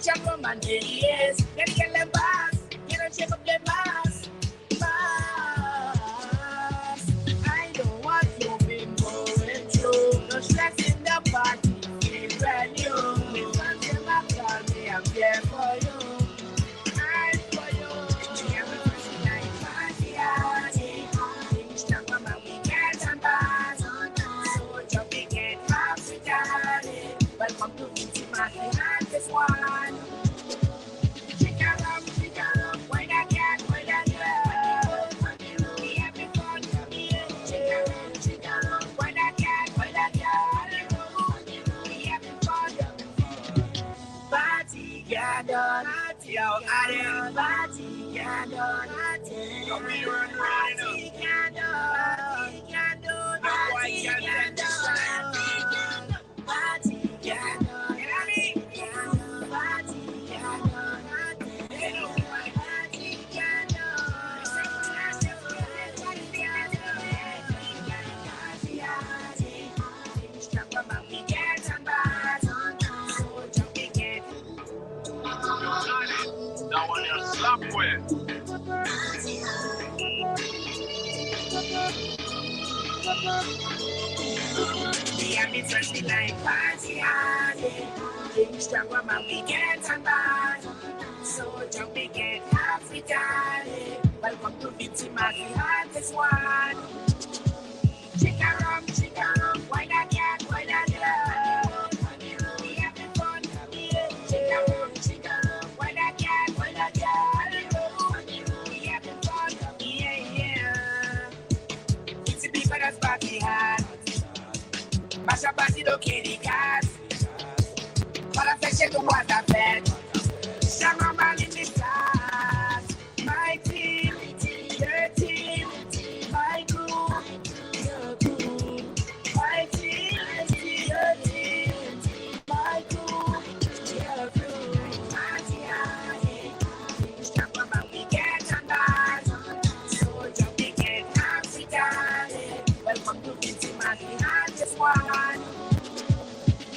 teacher come and say yes. Then you get them pass. You don't shake up them mass. Mass. I know what you've been going through. No stress in the party. Feel brand new. Me fans them up, call me. I'm here for you. I'm for you. We have a Thursday night party. Things jump on my weekends and bars. So jumping it, happy daddy. Welcome to Vinci Martin and this one. Chicken up, why not get, why not get? We having fun, chicken up, why not get, why not get? We having fun. Party gathered, party out, party gathered, party gathered, party gathered, party gathered. That one you slap with. We have been Thursday night party hard. Things strong on my weekends and bad. So jumping it happy daddy. Welcome to Vinci Martin and this one. Chicken rum, why not get, why not get? We having fun, chicken rum, why not get, why not get? We having fun, yeah. It's the people that's party hard. Mash up party, don't kitty cats. But I say the water bed. Shanghai man in the stars. My team, your team, my crew, your crew. My team, your team, my crew, your crew. Party hard, jump on my weekends and bars. So jump again, happy daddy. Welcome to Vinci Martin and this one.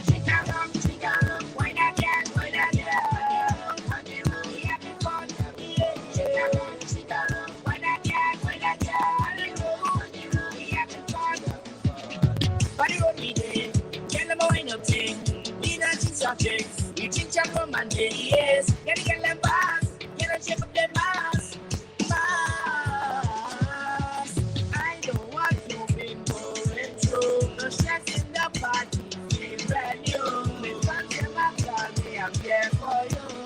Chicken rum, why not get, why not get? We having fun, chicken rum, why not get, why not get? We having fun. Body road me day, get them a wine up thing. We not in subjects, we teach and come and say yes. Get them pass, get them shape up them mass. Mass. I know what you've been going through. No stress in the party, feel brand new. Me fans them up, call me, I'm here for you.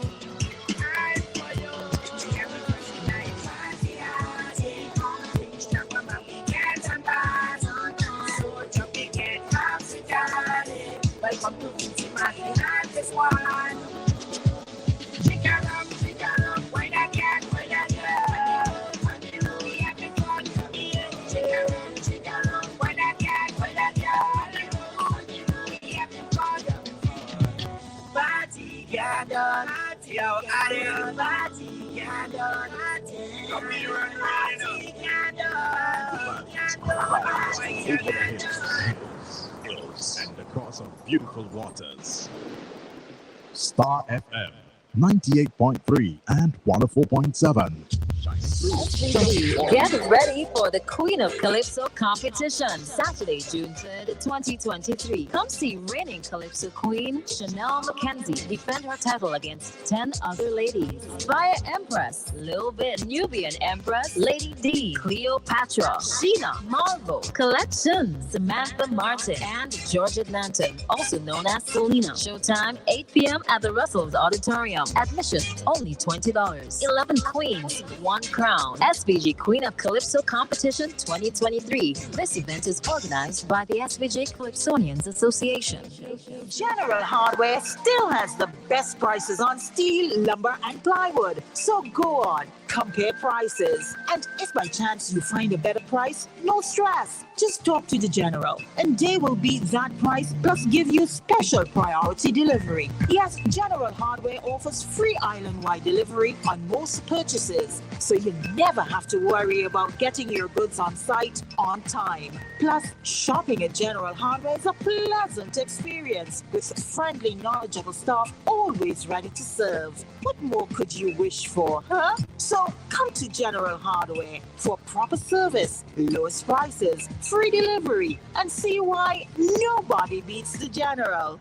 I'm for you. We have a Thursday night party hard. Things jump on my weekends and bars. So jumping it, happy daddy. Welcome to Vinci Martin and this one. Chicken rum, why not get, why not get? We having fun, chicken rum, why not get, why not get? We having fun. Party gathered, party out, party gathered, Come here and And across of beautiful waters. Star FM 98.3 and 104.7. Get ready for the Queen of Calypso competition, Saturday, June 3rd, 2023. Come see reigning Calypso Queen Chanel Mackenzie defend her title against 10 other ladies. Fire Empress, Lil Bit, Nubian Empress, Lady D, Cleopatra, Sheena, Marvel, Collection, Samantha Martin, and George Atlantic, also known as Selena. Showtime 8 p.m. at the Russell's Auditorium. Admission only $20. 11 queens, 1 crown. SVG Queen of Calypso Competition 2023. This event is organized by the SVG Calypsonians Association. General Hardware still has the best prices on steel, lumber, and plywood. So go on, compare prices. And if by chance you find a better price, no stress. Just talk to the General and they will beat that price plus give you special priority delivery. Yes, General Hardware offers free island-wide delivery on most purchases, so you never have to worry about getting your goods on site on time. Plus, shopping at General Hardware is a pleasant experience with friendly, knowledgeable staff always ready to serve. What more could you wish for, huh? So come to General Hardware for proper service, lowest prices, free delivery, and see why nobody beats the General.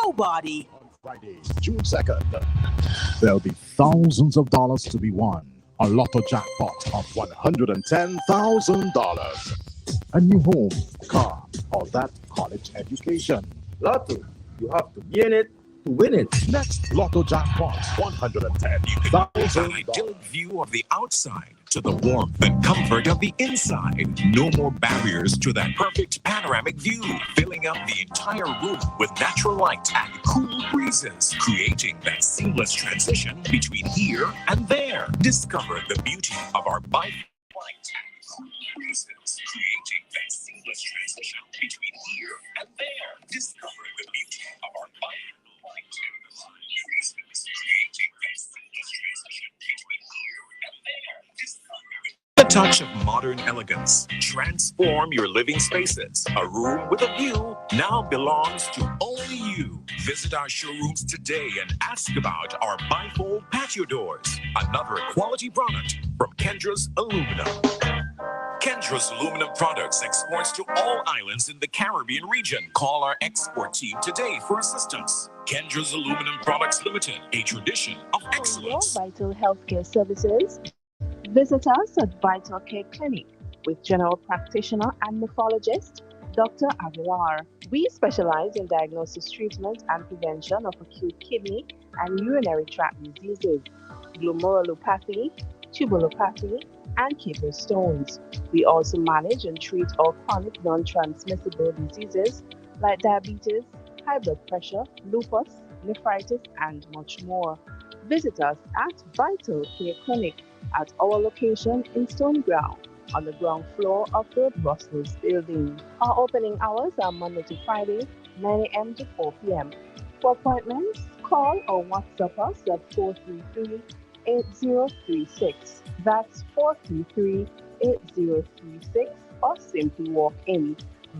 Nobody. On Friday, June 2nd, there'll be thousands of dollars to be won. A lotto jackpot of $110,000. A new home, car, or that college education. Lotto, you have to be in it to win it. Next Lotto jackpot, $110,000. An idyllic view of the outside to the warmth and comfort of the inside. No more barriers to that perfect panoramic view, filling up the entire room with natural light and cool breezes, creating that seamless transition between here and there. Discover the beauty of our bike light and cool breezes, creating that seamless transition between here and there. Discover the beauty of our bike light and cool breezes, creating that seamless transition between here and there. A touch of modern elegance. Transform your living spaces. A room with a view now belongs to only you. Visit our showrooms today and ask about our bifold patio doors. Another quality product from Kendra's Aluminum. Kendra's Aluminum Products exports to all islands in the Caribbean region. Call our export team today for assistance. Kendra's Aluminum Products Limited, a tradition of excellence. For Vital Healthcare Services, visit us at Vital Care Clinic with general practitioner and nephrologist Dr. Aguilar. We specialize in diagnosis, treatment, and prevention of acute kidney and urinary tract diseases, glomerulopathy, tubulopathy, and kidney stones. We also manage and treat all chronic non-transmissible diseases like diabetes, high blood pressure, lupus, nephritis, and much more. Visit us at Vital Care Clinic at our location in Stone Ground on the ground floor of the Brussels building. Our opening hours are Monday to Friday, 9 a.m. to 4 p.m. For appointments, call or WhatsApp us at 433-8036. That's 433-8036, or simply walk in.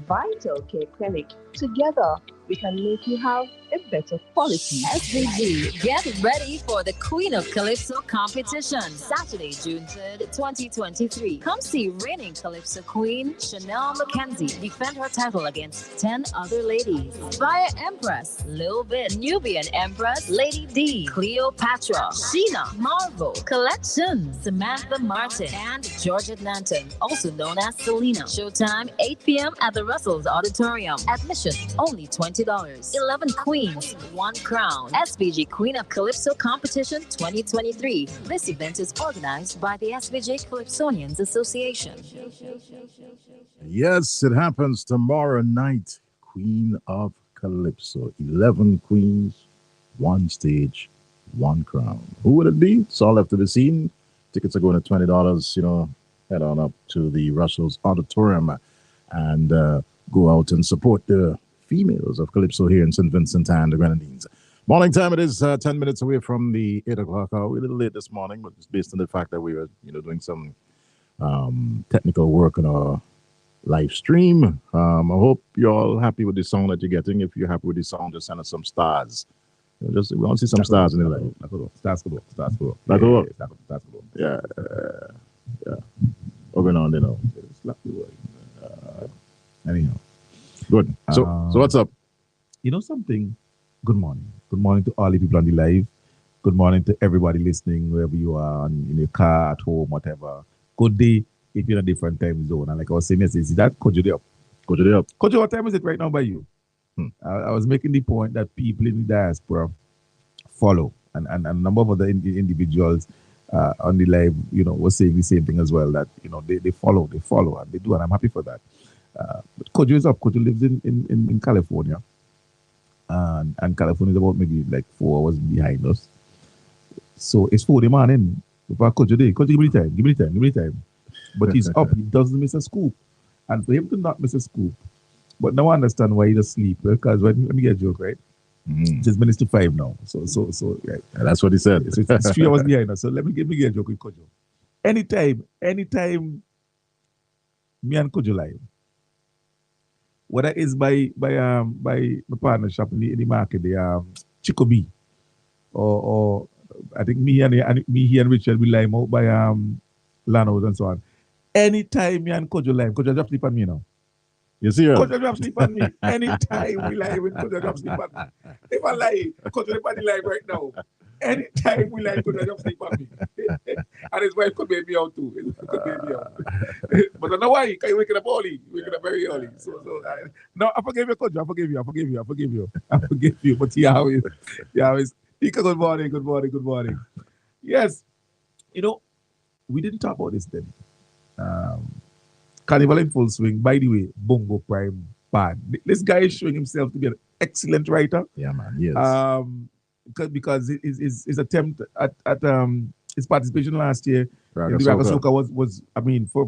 Vital Care Clinic. Together, we can make you have a better quality. SVG, get ready for the Queen of Calypso competition. Saturday, June 3rd, 2023. Come see reigning Calypso Queen, Chanel Mackenzie, defend her title against 10 other ladies. Fire Empress, Lil Bit, Nubian Empress, Lady D, Cleopatra, Sheena, Marvel, Collection, Samantha Martin, and Georgette Nanton, also known as Selena. Showtime, 8 p.m. at the Russell's Auditorium. Admission, only $20. 11 queens, 1 crown. SVG Queen of Calypso Competition 2023. This event is organized by the SVG Calypsonians Association. Yes, it happens tomorrow night. Queen of Calypso. 11 queens, 1 stage, 1 crown. Who would it be? It's all left to be seen. Tickets are going at $20. Head on up to the Russell's Auditorium and go out and support the females of Calypso here in St. Vincent and the Grenadines. Morning time, it is 10 minutes away from the 8 o'clock hour. We're a little late this morning, but it's based on the fact that we were, doing some technical work on our live stream. I hope you're all happy with the song that you're getting. If you're happy with the song, just send us some stars. We want to see some stars in the live. Stars go. Yeah. What's going on, anyhow. Good. So what's up? You know something? Good morning. Good morning to all the people on the live. Good morning to everybody listening, wherever you are, in your car, at home, whatever. Good day if you're in a different time zone. And like I was saying yesterday, see that? Kojo up. Kojo, what time is it right now by you? I was making the point that people in the diaspora follow. And a number of other individuals on the live, was saying the same thing as well, that, they follow, and they do, and I'm happy for that. But Kojo is up. Kojo lives in California, and California is about maybe like 4 hours behind us. So it's 4 in the morning So Coach today, Coach, give me the time, give me the time, give me the time. But he's up, he doesn't miss a scoop. And for him to not miss a scoop, but now I understand why he does sleep. Because let me get a joke, right? Mhm. It's minutes to 5 now. So right. And that's what he said. So it's 3 hours behind us. So let me get a joke with Kojo. Anytime me and Kojo live, whether it's by my partner shop in the market, the Chico B, or I think me and Richard will live out by Lanos and so on. Anytime me and Kojo live, Kojo drop sleep on me now. You see her? Kojo drop sleep on me. Anytime we live, when Kojo drop sleep on me. If I lie, Kojo drop on the live right now. Anytime we live, Kojo drop sleep on me. And his wife could baby out too. His wife could baby out. But I don't know why. Because you waking up early. Waking up very early. No, I forgive you, Kojo. I forgive you. But he always. Ika, good morning. Yes. You know, we didn't talk about this then. Carnival in full swing. By the way, Bongo Prime bad. This guy is showing himself to be an excellent writer. Yeah, man. Yes. Because his attempt at his participation last year Raga in the Raga Soca. Soca was I mean for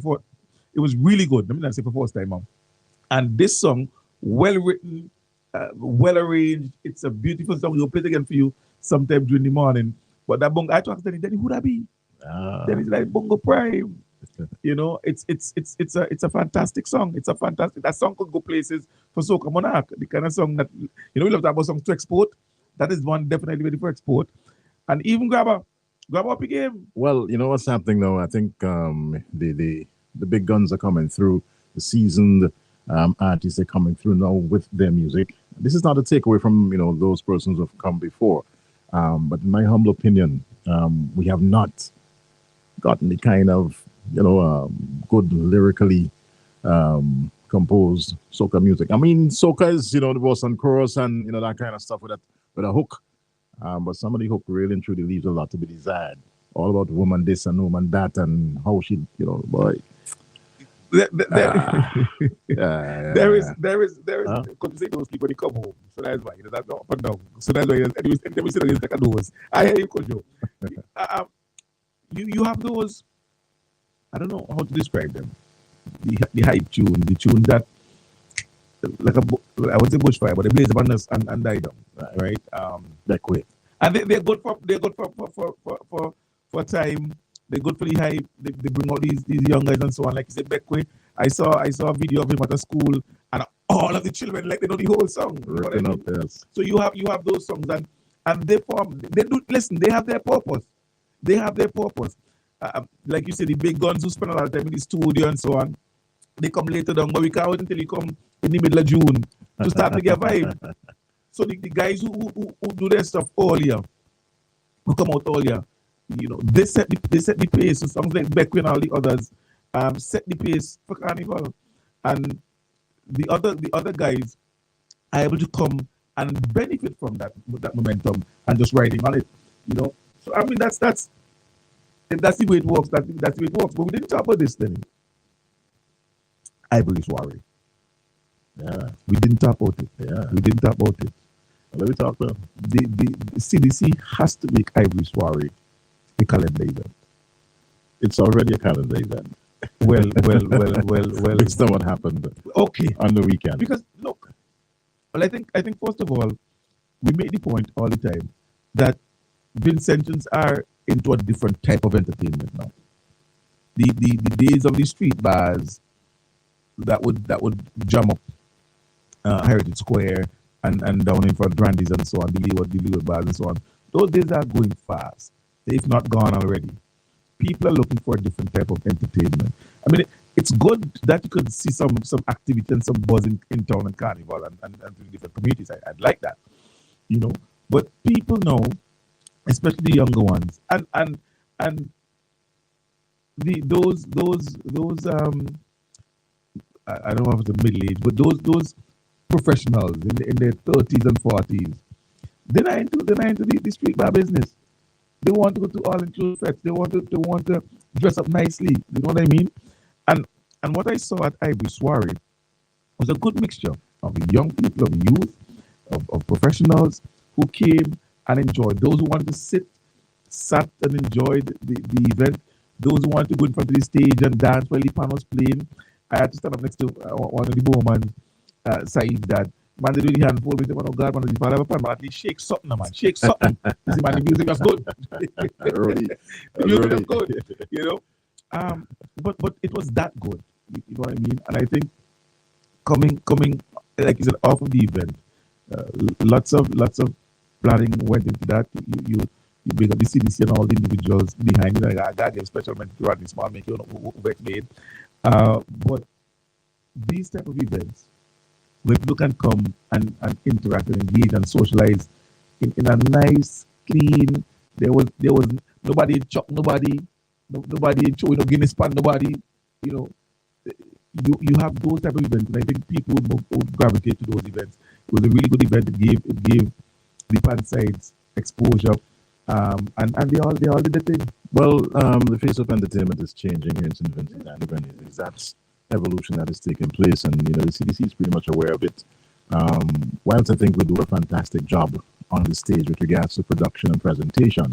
it was really good. Let me not say for first time out. And this song, well written, well arranged. It's a beautiful song. We'll play it again for you sometime during the morning. But that bongo, I talked to Danny, who that be? Then it's like Bongo Prime. You know, it's a fantastic song. That song could go places for Soca Monarch. The kind of song that we love to have a song to export. That is one definitely ready for export. And even grab up a game. Well, you know what's happening now? I think the big guns are coming through. The seasoned artists are coming through now with their music. This is not a takeaway from those persons who have come before. But in my humble opinion, we have not gotten the kind of good lyrically composed soca music. I mean, soca is the verse and chorus and that kind of stuff with a hook. But some of the hook really and truly leaves a lot to be desired. All about woman this and woman that and how she, boy. There is Huh? because they don't sleep when they come home. So that's why that's not up and down. So that's why and we sit against the doors. I hear you, Kojo. You have those. I don't know how to describe them. The hype tune, the tunes that like I would say bushfire, but they blaze upon us and die down, right? That quick. And they're good for time. They're good for the hype. They bring out these young guys and so on. Like you said, Beckway. I saw a video of him at a school, and all of the children they know the whole song. You know what I Ripping mean? up, yes. So you have those songs and they do listen. They have their purpose. Like you said, the big guns who spend a lot of time in the studio and so on. They come later down, but we can't wait until you come in the middle of June to start to get vibe. So the guys who do their stuff earlier, who come out earlier, they set the pace. So songs like Beckway and all the others set the pace for Carnival, and the other guys are able to come and benefit from that momentum and just riding on it. So I mean that's the way it works. That's the way it works. But we didn't talk about this then. Ivory Soiree. Yeah. We didn't talk about it. Yeah. We didn't talk about it. Let me talk to The CDC has to make Ivory Soiree a calendar event. It's already a calendar event. Well. It's not what happened Okay. on the weekend. Because look, well, I think first of all, we make the point all the time that Vincentians are into a different type of entertainment now. The days of the street bars that would jam up Heritage Square and down in front of Grandy's and so on, the Leeward bars and so on. Those days are going fast. They've not gone already. People are looking for a different type of entertainment. I mean, it's good that you could see some activity and some buzz in town and Carnival and different communities. I'd like that, But people know, especially the younger ones, and those I don't know if it's the middle age, but those professionals in their 30s and 40s, they're not into the street bar business. They want to go to all inclusive fest. They want to dress up nicely. You know what I mean? And what I saw at Ivory Soiree was a good mixture of young people, of youth, of professionals who came and enjoyed. Those who wanted to sat and enjoyed the event. Those who want to go in front of the stage and dance while the pan was playing, I had to stand up next to one of the bowman, Said, that man, they do the handful with him. Oh God, man, if I have a pan, man, at least shake something, man, shake something. You see, man, the music was good. Really, The music was really. good, you know. But it was that good, you know what I mean? And I think coming, like you said, off of the event, lots of planning went into that. You bring up the CDC and all the individuals behind it. Like, I got a special mention to Rodney Small, make you know who it's made. But these type of events, where people can come and interact and engage and socialize in a nice, clean. There was nobody chuck nobody, nobody showing no Guinness pan nobody. You know, you have those type of events, and I think people would gravitate to those events. It was a really good event. It gave the pan sides exposure, and they all did the thing. Well, the face of entertainment is changing here in St. Vincent and the Grenadines. That's evolution that is taking place, and you know the CDC is pretty much aware of it. Whilst I think we do a fantastic job on the stage with regards to production and presentation,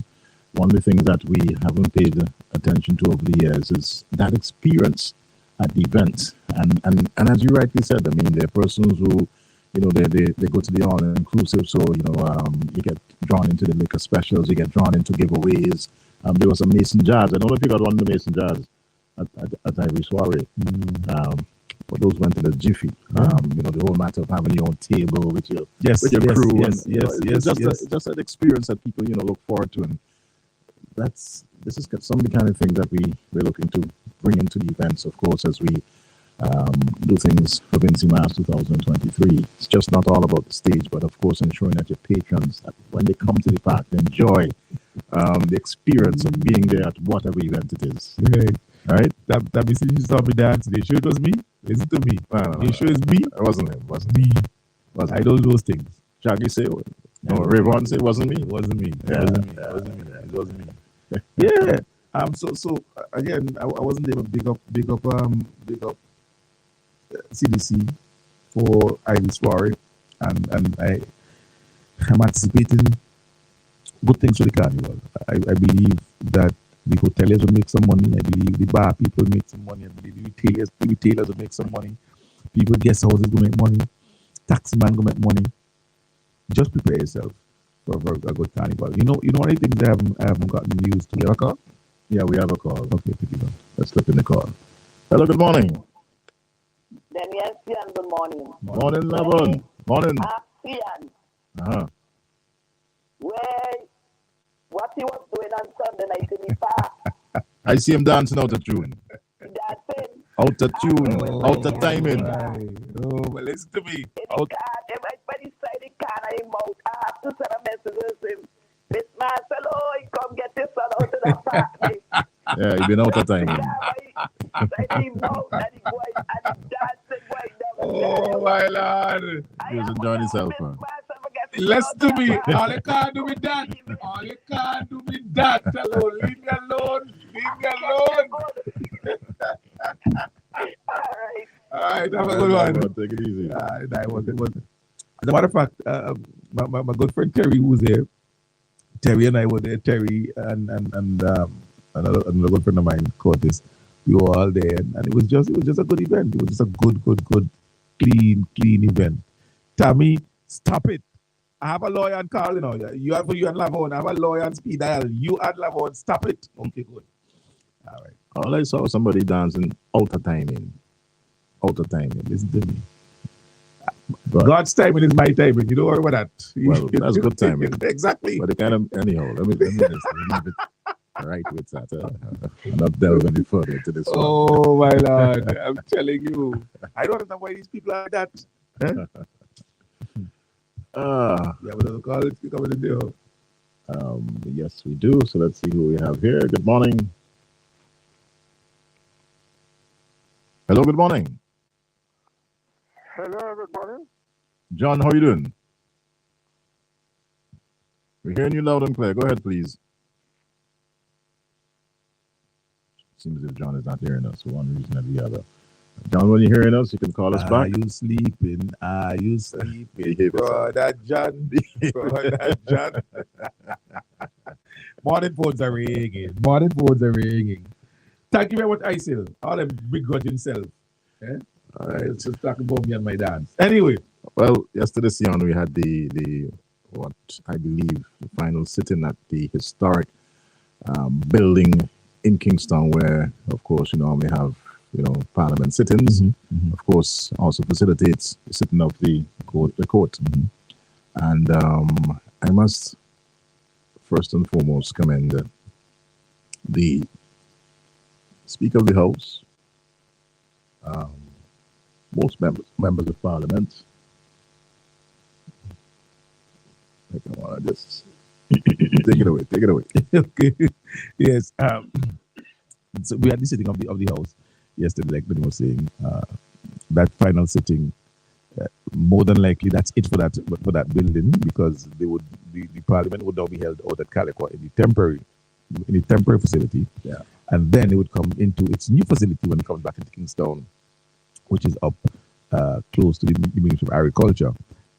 one of the things that we haven't paid attention to over the years is that experience at the event. And as you rightly said, I mean, there are persons who, you know, they go to the all inclusive, so you know, you get drawn into the liquor specials, you get drawn into giveaways. There was a Mason Jars. I don't know if you got one of the Mason Jars at Ivory Soiree. But those went in a jiffy. You know, the whole matter of having your own table with your crew. Yes, It's just an experience that people, you know, look forward to. And this is some of the kind of things that we're looking to bring into the events, of course, as we do things for Vincy Mass 2023. It's just not all about the stage, but of course ensuring that your patrons, that when they come to the park, they enjoy the experience of being there at whatever event it is. Right. All right? That you saw me dance. They sure it was me. Listen to me. You sure it's me? It wasn't him. Me. Wasn't I don't do those things. Shaggy say, no, Rayvon say it wasn't me. It wasn't me. Yeah. It wasn't me. Yeah. So again, I wasn't able to big up CDC for Ivy Soiree, and I'm anticipating good things for the carnival. I believe that the hoteliers will make some money. I believe the bar people will make some money. I believe the retailers will make some money. People guest houses will make money. Taxi man will make money. Just prepare yourself for a good carnival. You know one of the things I haven't gotten used to. You have a call? Yeah, we have a call. Okay, pick it up. Let's slip in the call. Hello, good morning. Then yes, and good morning. Morning, Lavon. Morning. Ian, Uh-huh. what he was doing on Sunday night in the park, I see him dancing out of tune. dancing, Out of tune. Out of timing. Oh, but listen to me. in the car, everybody side the car and him out. I have to send a message to him. Miss Marcelo, come get this son out of the park. Yeah, you've been out of timing. Send him out and he going and he dancing right down the Oh, my Lord. He was enjoying himself, man. Listen to me. All you can't do with that. All you can't do with that. Hello, leave me alone. Leave me alone. All right, have a good one. Take it easy. That was it. As a matter of fact, my good friend Terry, who was there, Terry and I were there. Terry and another good friend of mine, Curtis. We were all there, and it was just a good event. It was just a good, clean event. Tammy, stop it. I have a lawyer and Carl, you know. You and Lavon. I have a lawyer and speed dial. You and Lavon, stop it. Okay, good. All right. All I saw was somebody dancing out of timing. Out of timing. Listen to me. But, God's timing is my timing. You don't worry about that. well, that's good timing. Exactly. But it kind of, anyhow, let me just leave it right with that. I'm not delving any further into this one. Oh, my Lord. I'm telling you. I don't understand why these people are like that. Huh? Yeah, but call it coming to do. Yes, we do. So let's see who we have here. Good morning. Hello, good morning. Hello, good morning. John, how are you doing? We're hearing you loud and clear. Go ahead, please. Seems as if John is not hearing us for one reason or the other. John, when you're hearing us, you can call us back. Are you sleeping? Are you sleeping? Brother John. Brother John. Morning phones are ringing. Morning phones are ringing. Thank you very much, Isil. All them begrudging self. Eh? All right, let's just talk about me and my dance. Anyway, Well, yesterday, Sion, we had the what I believe the final sitting at the historic building in Kingston, where, of course, you normally have Parliament sittings. Of course, also facilitates the sitting of the court. And I must first and foremost commend the Speaker of the House, most members of Parliament. I want to just take it away. Take it away. okay. Yes. So we had the sitting of the House yesterday, like Benny was saying. That final sitting, more than likely, that's it for that building, because the Parliament would now be held out at Calicut in the temporary facility. Yeah. And then it would come into its new facility when it comes back into Kingston, which is up close to the Ministry of Agriculture.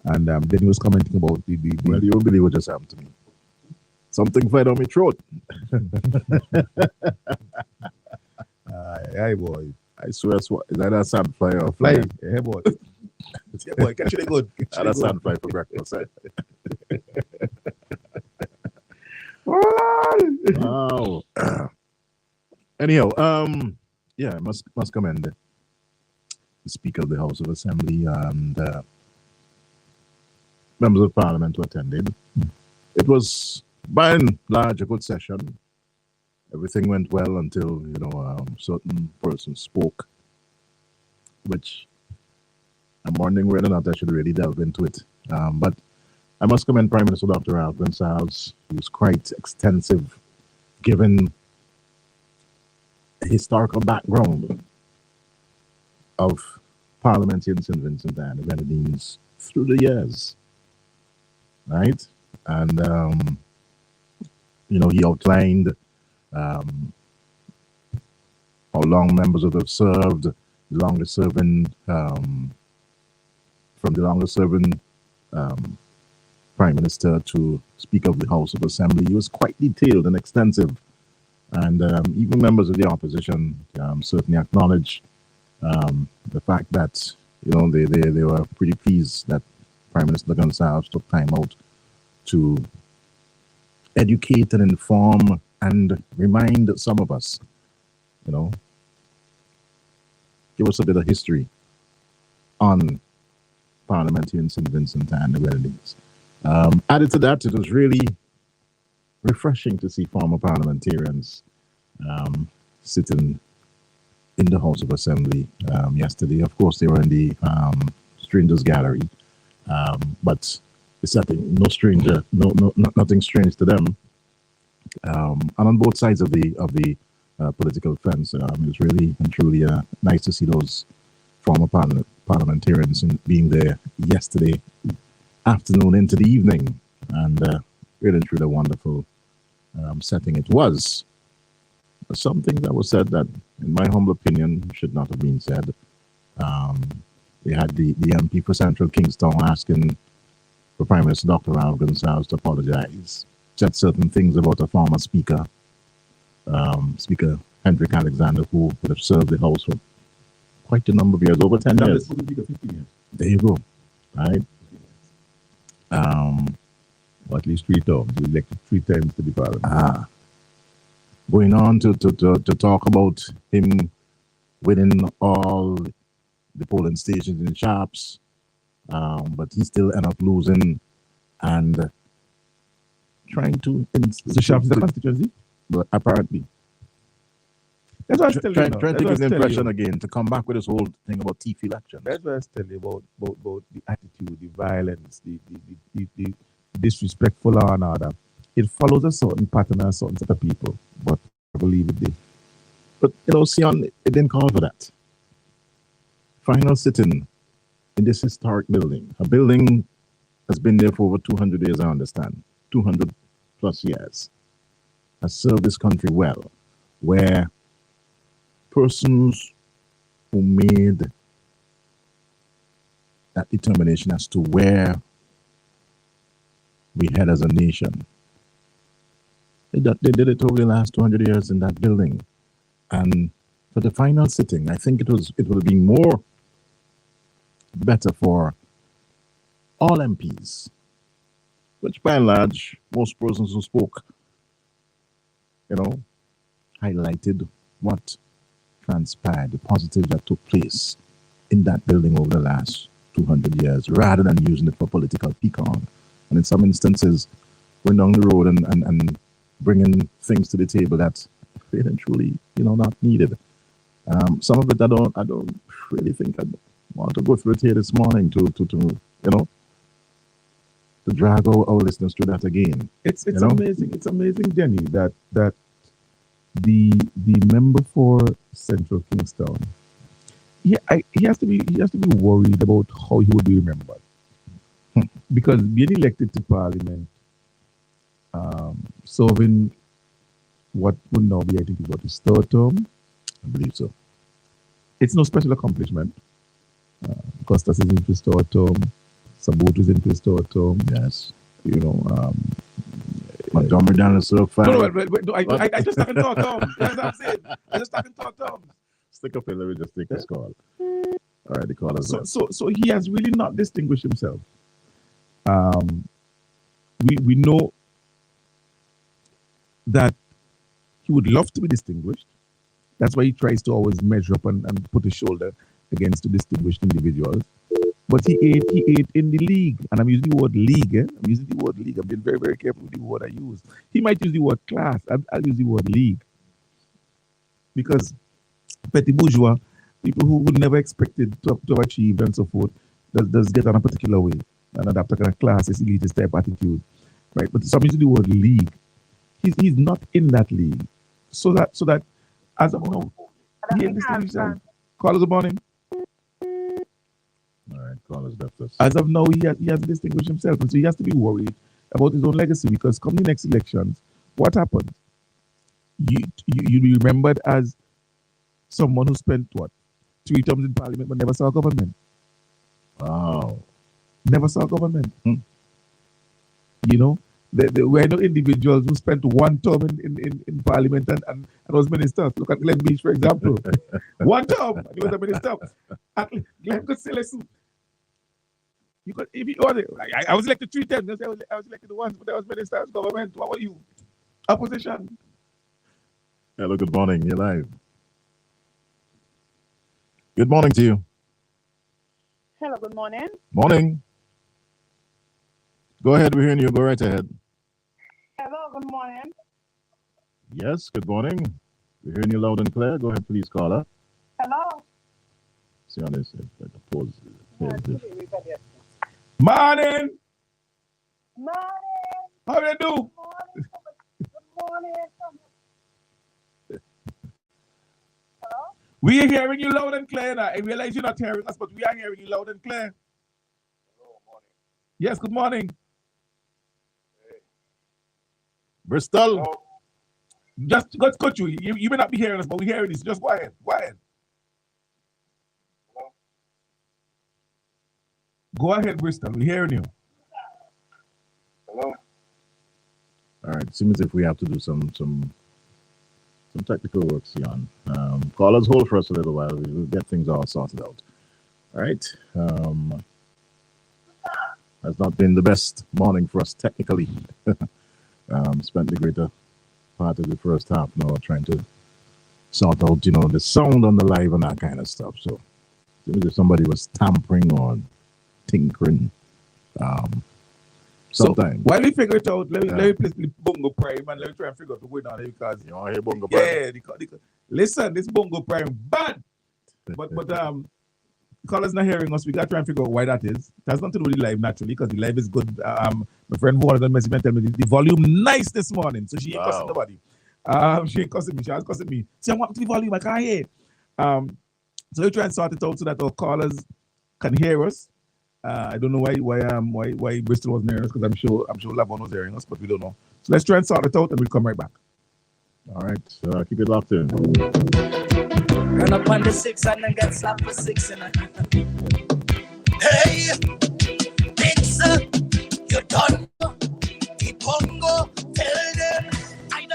And then he was commenting about the Well, you won't believe what just happened to me. Something fell down my throat. Hey boy, I swear, is that a sandfly or a fly. fly? Hey boy, yeah boy, catch it good. That a sandfly for breakfast. Wow. Anyhow, yeah, I must commend the Speaker of the House of Assembly and members of Parliament who attended. It was, by and large, a good session. Everything went well until certain person spoke, which I'm wondering whether or not I should really delve into it. But I must commend Prime Minister Dr. Ralph Gonsalves. He was quite extensive, given the historical background of Parliament in St. Vincent and the Grenadines through the years, right? And he outlined how long members would have served, the longest serving Prime Minister to Speaker of the House of Assembly. He was quite detailed and extensive, and even members of the opposition certainly acknowledged the fact that they were pretty pleased that Prime Minister Gonsalves took time out to educate and inform and remind some of us, give us a bit of history on Parliament here in St. Vincent and the Grenadines. Added to that, it was really refreshing to see former parliamentarians sitting in the House of Assembly yesterday. Of course, they were in the Strangers Gallery, but the setting, nothing strange to them. And on both sides of the political fence, it was really and truly nice to see those former parliamentarians being there yesterday afternoon into the evening, and really and truly a wonderful setting it was. Something that was said that, in my humble opinion, should not have been said. We had the MP for Central Kingston asking for Prime Minister Dr. Ralph Gonsalves to apologize, said certain things about a former speaker, Speaker Hendrik Alexander, who would have served the House for quite a number of years, over 10 years. There you go, right? Or at least 3 terms. He was elected 3 times to the Parliament. Going on to talk about him winning all the polling stations in the shops, but he still ended up losing and trying to. The shops in the constituency? But apparently. That's what I was telling you. Trying to give the impression again, to come back with this whole thing about thief elections. That's what I was telling you about the attitude, the violence, the disrespectful law and order. It follows a certain pattern and a certain set of people, but I believe it did. But, Sion, it didn't call for that. Final sitting in this historic building. A building has been there for over 200 years, I understand. 200 plus years. Has served this country well, where persons who made that determination as to where we head as a nation They did it over the last 200 years in that building. And for the final sitting, I think it will be more better for all MPs, which by and large, most persons who spoke, highlighted what transpired, the positives that took place in that building over the last 200 years, rather than using it for political peacock. And in some instances, going down the road and bringing things to the table that really and truly, not needed. Some of it I don't really think I want to go through it here this morning to drag our listeners through that again. It's amazing. It's amazing, Jenny, that the member for Central Kingstown, he has to be worried about how he would be remembered. Because being elected to Parliament, serving what will now be, I think, about his third term. I believe so. It's no special accomplishment. Costas is into his third term. Sabot is into his third term. Yes. Montgomery Daniel is so fine. No, I just talking third term. That's what I'm saying. I just talking third term. Stick up here, let me just take this call. All right, the call is so he has really not distinguished himself. We know that he would love to be distinguished. That's why he tries to always measure up and put his shoulder against the distinguished individuals. But he ate in the league. And I'm using the word league. I'm using the word league. I've been very, very careful with the word I use. He might use the word class. I'll use the word league. Because petty bourgeois, people who would never expected to have achieved and so forth, does get on a particular way and adapt a kind of classist, elitist type attitude. Right? But so I'm using the word league. He's not in that league. So that as of now, he ain't distinguished himself. Call us a morning. All right, call us left us. As of now, he has distinguished himself, and so he has to be worried about his own legacy, because come the next elections, what happened? You be remembered as someone who spent 3 terms in Parliament but never saw government. Wow. Never saw government. There were no individuals who spent 1 term in Parliament and was ministers. Look at Glenn Beach, for example. 1 term, and he was a minister. And Glenn could say, listen, I was elected 3 times. I was elected once, but I was minister of government. What were you? Opposition. Hello, good morning. You're live. Good morning to you. Hello, good morning. Morning. Go ahead, we're hearing you. Go right ahead. Hello, good morning. Yes, good morning. We're hearing you loud and clear. Go ahead, please, caller. Hello. See on this. Pause. Morning. Morning. Morning. How do you do? Good morning. Hello? We are hearing you loud and clear now. I realize you're not hearing us, but we are hearing you loud and clear. Hello, morning. Yes, good morning. Bristol. Hello. Just cut you. You may not be hearing us, but we're hearing this. Just go ahead. Go ahead. Hello. Go ahead, Bristol. We're hearing you. Hello. All right. It seems as if we have to do some technical work, Sion. Callers, hold for us a little while. We'll get things all sorted out. All right. Has not been the best morning for us technically. Spent the greater part of the first half now trying to sort out, the sound on the live and that kind of stuff. So if somebody was tampering or tinkering, sometime. So while we figure it out, let me play the Bongo Prime and let me try and figure out what's going on because you want to hear Bongo Prime? Yeah, listen, this Bongo Prime bad. But callers not hearing us, we got to try and figure out why that is. That's nothing to do with the live naturally, because the live is good. My friend Vaughan done message me and tell me the volume nice this morning, so she ain't cussing nobody. She ain't cussing me. She has cussing me. See, I want the volume. I can't hear. So we try and sort it out so that our callers can hear us. I don't know why Bristol wasn't hearing us, because I'm sure Lavon was hearing us, but we don't know. So let's try and sort it out, and we'll come right back. All right, keep it locked in. Run up on the 6 and then get slapped for 6. Hey, it's you done. The Bongo, tell them I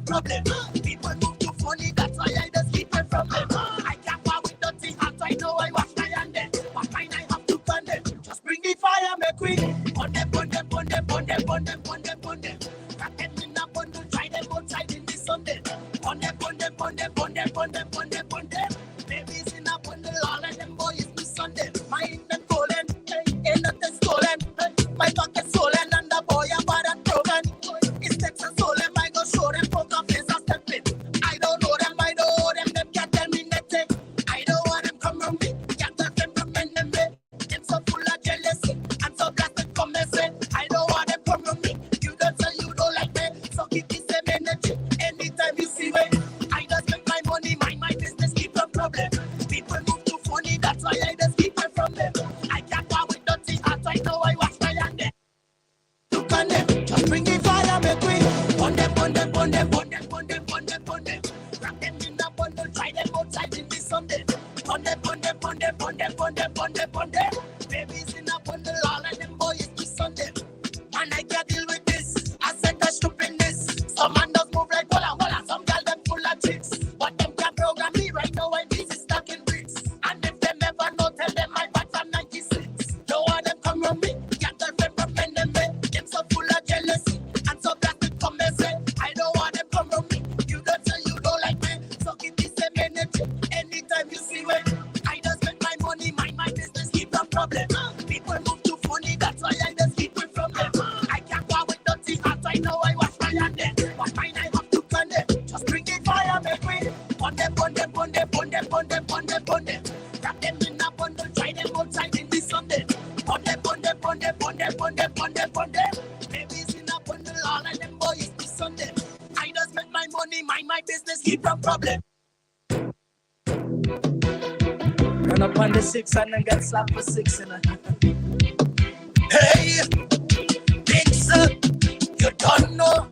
problem. People move too funny, that's why I just keep it from them. I can't go with dirty hands, I know I wash my hand then. But mine I have to condemn. Just bring the fire, make we on them, on them, on them, on them, on them, on them, on them. Wrap them in a bundle, try them outside in the Sunday. On them, on them, on them, on them, on them, on them, on them. Babies in a bundle, all of them boys be Sunday. Mine them golden, ain't nothing stolen. My pocket stolen and the boy about and proven. It's Texas stolen, I go show them poker face a stepping. I don't know them, them can't tell me nothing. I don't want them come from me, can't tell them from enemy. Them so full of jealousy, and so blasted come messing. I don't want them come from me, you don't say you don't like me. So keep the same energy, anytime you see me. I just make my money, mind my business, keep a problem. People move too funny, that's why I just keep it from them. I can't go with dirty heart, I know I wash my hand. Look on them, just bring the fire, make we on them, on them, on them, on them, on them, on them, on them. Wrap them in a bundle, try them outside in the Sunday. On them, on them, on them, on them, on them, on them, on them. Babies in a bundle, all of them boys be Sunday. Man, I can't deal with this. I said the stupidness. Some man does move like walla walla. Some girl them full of tricks. But them can't program me right now. I'm busy stacking bricks. And if them ever know, tell them I back from 96. No one them come from me. Can't tell them from enemy. Them so full of jealousy. And so blasted come and say, I don't want them come from me. You don't say you don't like me. So keep the same energy. Anytime you see me, I just make my money, mind my business, keep a problem. People move too funny, that's why I just keep it from them. I can't go with dirty hands, I know I wash my hand then. But mine I have to condemn. Just bring the fire, make me on them, on them, on them, on them, on them, on them, on them. Wrap them in a bundle, try them outside in the Sunday. On them, on them, on them, on them, on them, on them, on them. Babies in a bundle, all of them boys be Sunday. I just make my money, mind my business, keep a problem. Run up on the 6 and then get slapped for 6 in a Hey, Dixon, you don't know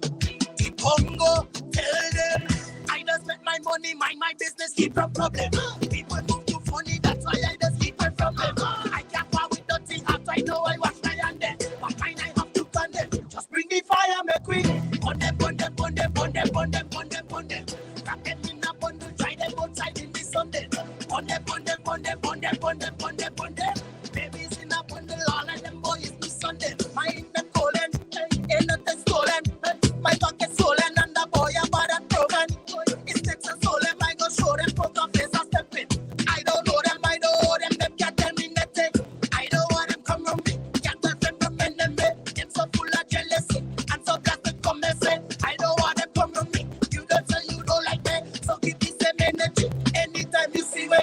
the Pongo, tell them. I just make my money, mind my business, keep a problem. People move too funny, that's why I just keep it from them. I can't go with dirty heart, I know I wash my hand then. But mine I have to condemn. Just bring the fire, make we on them, on them, on them, on them, on them, on them, on them. Wrap them in a bundle, try them outside in the Sunday. On them, on them, on them, on them, on them, on them, on them. Babies in a bundle, all of them boys be Sunday. Mine them golden, ain't nothing stolen. My pocket stolen and the boy about and proven. It's Texas stolen, I go show them poker face a stepping. I don't know them, them can't tell me nothing. I don't want them come from me, can't tell them from enemy. Them so full of jealousy and so blasted come and say, I don't want them come from me. You don't say you don't like me, so keep the same energy. Anytime you see me,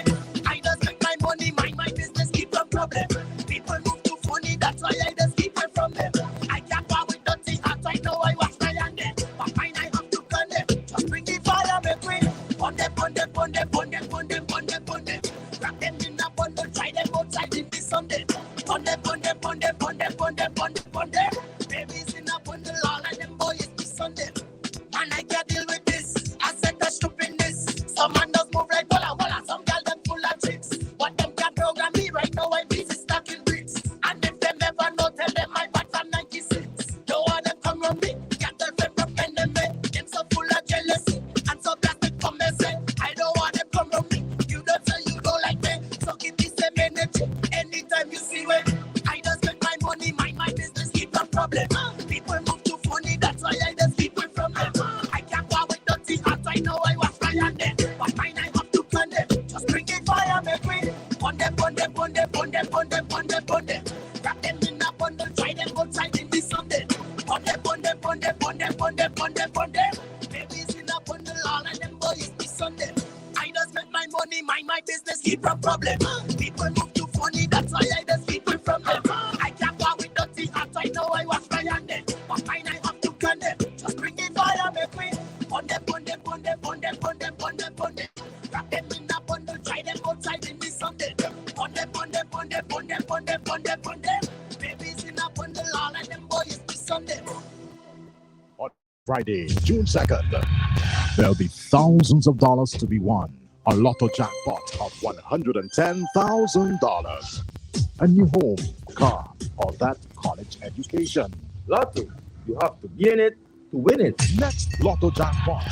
I just make my money, mind my business, keep a problem. People move too funny, that's why I just keep it from them. I can't go with dirty heart, I know I wash my hand then. But mine I have to condemn. Just bring the fire, make we on them, on them, on them, on them, on them, on them, on them. Wrap them in a bundle, try them outside in the Sunday. On them, on them, on them, on them, on them, on them, on them. Babies in a bundle, all of them boys be Sunday. Man, I can't deal with this. I said the stupidness. Some man does move like walla walla. Some girl them full of tricks. But them can't program me right now. I'm busy stacking bricks. And if them ever know, tell them I back from 96. Don't want them come from me. Can't tell them from enemy. Them so full of jealousy and so blasted come and say, I don't want them come from me. You don't say you don't like me. So keep the same energy. Anytime you see me, I just make my money, mind my business, keep a problem. People move too funny, that's why I just keep it from them. I can't go with dirty heart, I know I wash my hand then. But mine I have to condemn. Just bring the fire, make we on them, on them, on them, on them, on them, on them, on them. Wrap them in a bundle, try them outside in the Sunday. On them, on them, on them, on them, on them, on them, on them. Babies in a bundle, all of them boys be Sunday. I just make my money, mind my business, keep a problem. People move too funny, that's why I just keep it from them. I can't go with dirty heart, I know I wash my hand then. But mine I have to condemn. Just bring the fire, make we on them, on them, on them, on them, on them, on them, on them. Wrap them in a bundle, try them outside in the Sunday. On them, on them, on them, on them, on them, on them, on them. Babies in a bundle, all of them boys be Sunday. On Friday, June 2nd, there'll be thousands of dollars to be won. A lotto jackpot of $110,000. A new home, car, or that college education. Lotto, you have to be in it to win it. Next Lotto jackpot,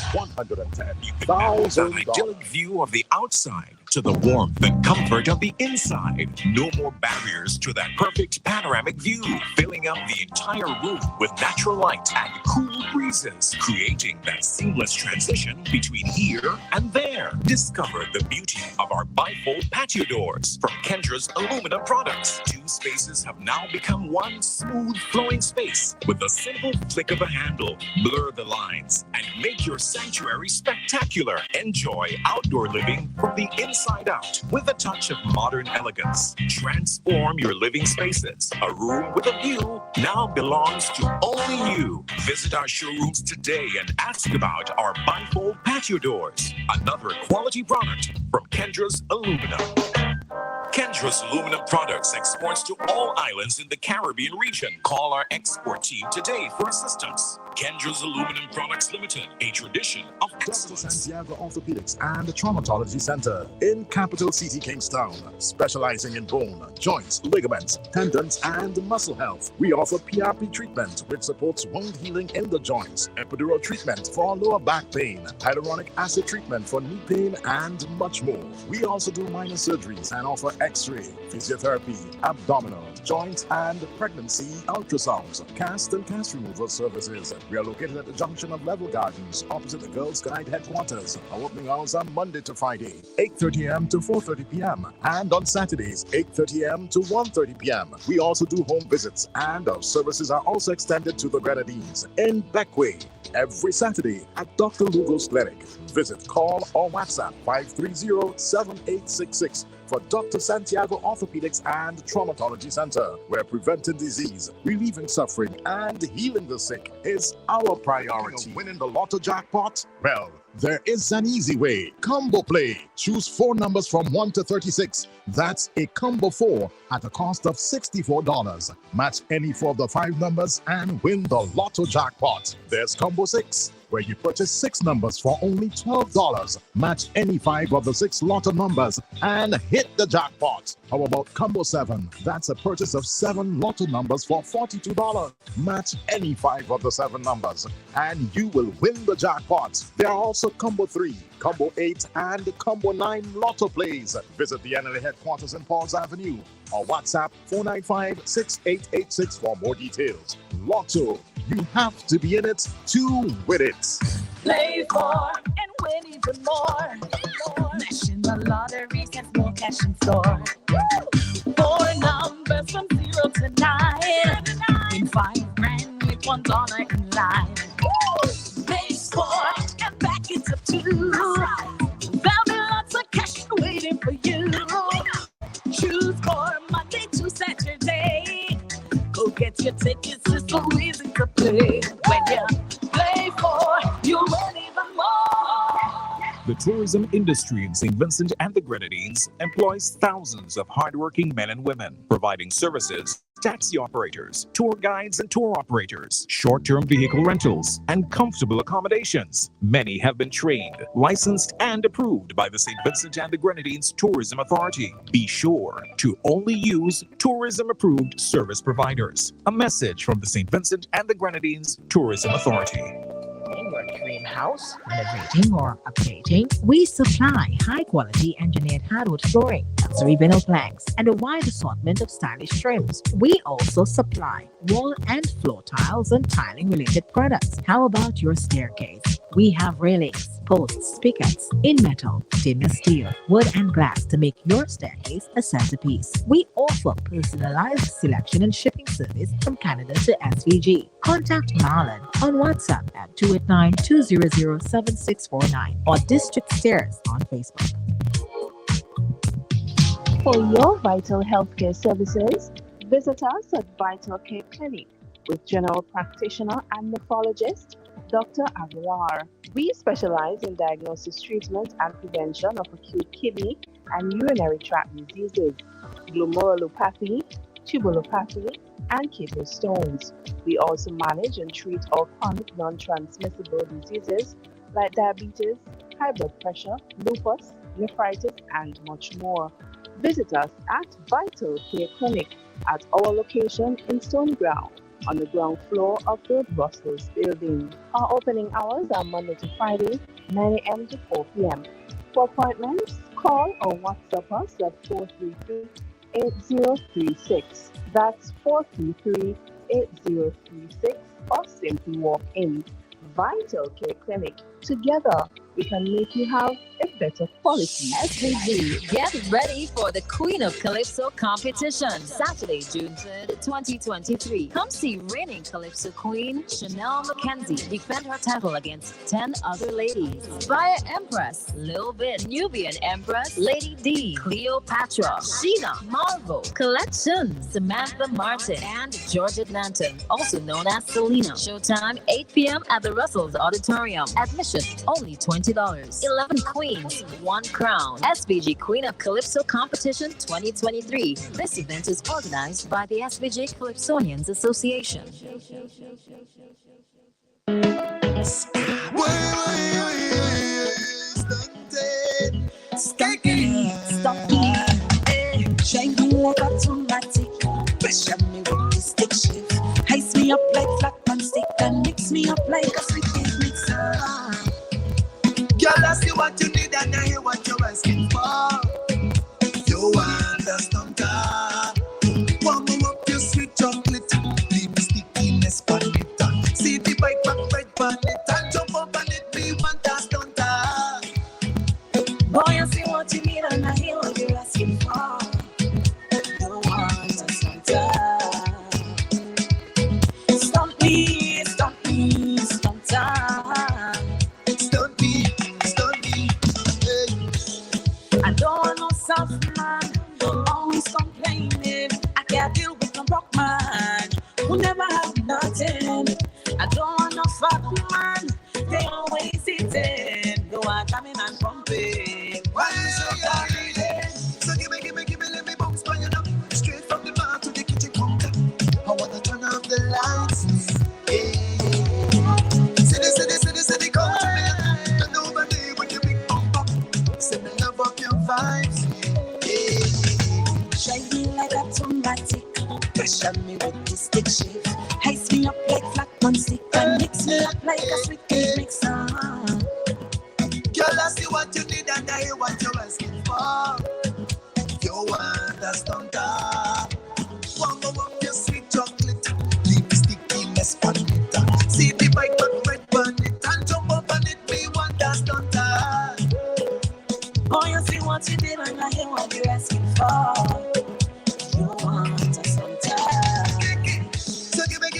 You can now have $110,000. an idyllic view of the outside to the warmth and comfort of the inside. No more barriers to that perfect panoramic view, filling up the entire room with natural light and cool breezes, creating that seamless transition between here and there. Discover the beauty of our bifold patio doors from Kendra's aluminum products. Two spaces have now become one smooth flowing space with a simple flick of a handle. Blur the lines and make your sanctuary spectacular. Enjoy outdoor living from the inside out with a touch of modern elegance. Transform your living spaces. A room with a view now belongs to only you. Visit our showrooms today and ask about our bifold patio doors. Another quality product from Kendra's Aluminum. Kendra's aluminum products exports to all islands in the Caribbean region. Call our export team today for assistance. Kendra's Aluminum Products Limited, a tradition of Dr. excellence. Santiago Orthopedics and Traumatology Center in Capital City, Kingstown, specializing in bone, joints, ligaments, tendons, and muscle health. We offer PRP treatment, which supports wound healing in the joints, epidural treatment for lower back pain, hyaluronic acid treatment for knee pain, and much more. We also do minor surgeries and offer X-ray, physiotherapy, abdominal, joint, and pregnancy ultrasounds, cast and cast removal services. We are located at the junction of Level Gardens, opposite the Girls Guide headquarters. Our opening hours are Monday to Friday, 8:30 a.m. to 4:30 p.m. and on Saturdays, 8:30 a.m. to 1:30 p.m. We also do home visits, and our services are also extended to the Grenadines in Beckway every Saturday at Dr. Lugo's Clinic. Visit, call, or WhatsApp 530-7866 for Dr. Santiago Orthopedics and Traumatology Center, where preventing disease, relieving suffering, and healing the sick is our priority. Winning the Lotto jackpot? Well, there is an easy way. Combo Play. Choose 4 numbers from 1 to 36. That's a combo 4 at a cost of $64. Match any 4 of the 5 numbers and win the Lotto jackpot. There's Combo 6, where you purchase 6 numbers for only $12. Match any 5 of the 6 Lotto numbers and hit the jackpot. How about Combo 7? That's a purchase of 7 Lotto numbers for $42. Match any 5 of the 7 numbers and you will win the jackpot. There are also Combo 3, Combo 8, and Combo 9 Lotto plays. Visit the NLA headquarters in Pauls Avenue or WhatsApp 495-6886 for more details. Lotto, you have to be in it to win it. Play for and win even more. National Lottery gets more cash in store. 4 numbers from 0 to 9. In 5 grand with $1 in line. Play for and back it up too. There'll be lots of cash waiting for you. Choose for Monday to Saturday. Go get your tickets, it's so easy to play. When you play for, you win even more. The tourism industry in St. Vincent and the Grenadines employs thousands of hardworking men and women, providing services, taxi operators, tour guides and tour operators, short-term vehicle rentals, and comfortable accommodations. Many have been trained, licensed, and approved by the St. Vincent and the Grenadines Tourism Authority. Be sure to only use tourism-approved service providers. A message from the St. Vincent and the Grenadines Tourism Authority. In your dream house, renovating or updating, we supply high-quality engineered hardwood flooring, luxury vinyl planks, and a wide assortment of stylish trims. We also supply wall and floor tiles and tiling-related products. How about your staircase? We have railings, posts, spigots in metal, stainless steel, wood, and glass to make your staircase a centerpiece. We offer personalized selection and shipping service from Canada to SVG. Contact Marlon on WhatsApp at 289-200-7649 or District Stairs on Facebook. For your vital healthcare services, visit us at Vital Care Clinic with general practitioner and nephrologist Dr. Aguilar. We specialize in diagnosis, treatment, and prevention of acute kidney and urinary tract diseases, glomerulopathy, tubulopathy, and kidney stones. We also manage and treat all chronic non-transmissible diseases like diabetes, high blood pressure, lupus, nephritis, and much more. Visit us at Vital Care Clinic at our location in Stoneground, on the ground floor of the Brussels building. Our opening hours are Monday to Friday, 9 a.m. to 4 p.m. For appointments, call or WhatsApp us at 433-8036. That's 433-8036, or simply walk in. Vital Care Clinic. Together, we can make you have a better quality. SVG, get ready for the Queen of Calypso competition. Saturday, June 3rd, 2023. Come see reigning Calypso Queen, Chanel Mackenzie, defend her title against 10 other ladies. Fire Empress, Lil Bit, Nubian Empress, Lady D, Cleopatra, Sheena, Marvel, Collection, Samantha Martin, and Georgette Nanton, also known as Selena. Showtime, 8 p.m. at the Russell's Auditorium. Admission, only $20. 11 Queens, 1 Crown. SVG Queen of Calypso Competition 2023. This event is organized by the SVG Calypsonians Association. Shine me like automatic. Pressure me with this stick shift. Ice me up like flat pan stick and mix me up like a sweet cake mixer. Girl, I see what you need and I hear what you're asking for. You understand that? Warm up your sweet chocolate. Leave the stickiness on it. See the bite back right on it and jump up on it. Me want to stunt that. Boy, I see what you need and I hear what you're asking for. You want to stunt that. Stunt me, stunt me, stunt that. Stunt me. I don't want no soft man, always complaining. I can't deal with no rock man who never have nothing. I don't want no fat man, they always eating. No one coming and pumping. Why you so tired? So give me, let me bounce by you now. Straight from the bar to the kitchen counter. I wanna turn off the lights. Yeah. City, come to me. And nobody with your big bumper. Say me love up your vibes. Yeah. Shine me like automatic. Pressure me with this stick shift. Ice me up like flat on stick and mix me up like a sweet cake mixer. Girl, I see what you need and I hear what you're asking for. You understand that? Warm up your sweet chocolate. Leave the stickiness on it. See the bite back red on it and jump up on it. Me want to stunt that. Oh, you see what you did and I hear what you're asking for. You want to stunt that. So give me,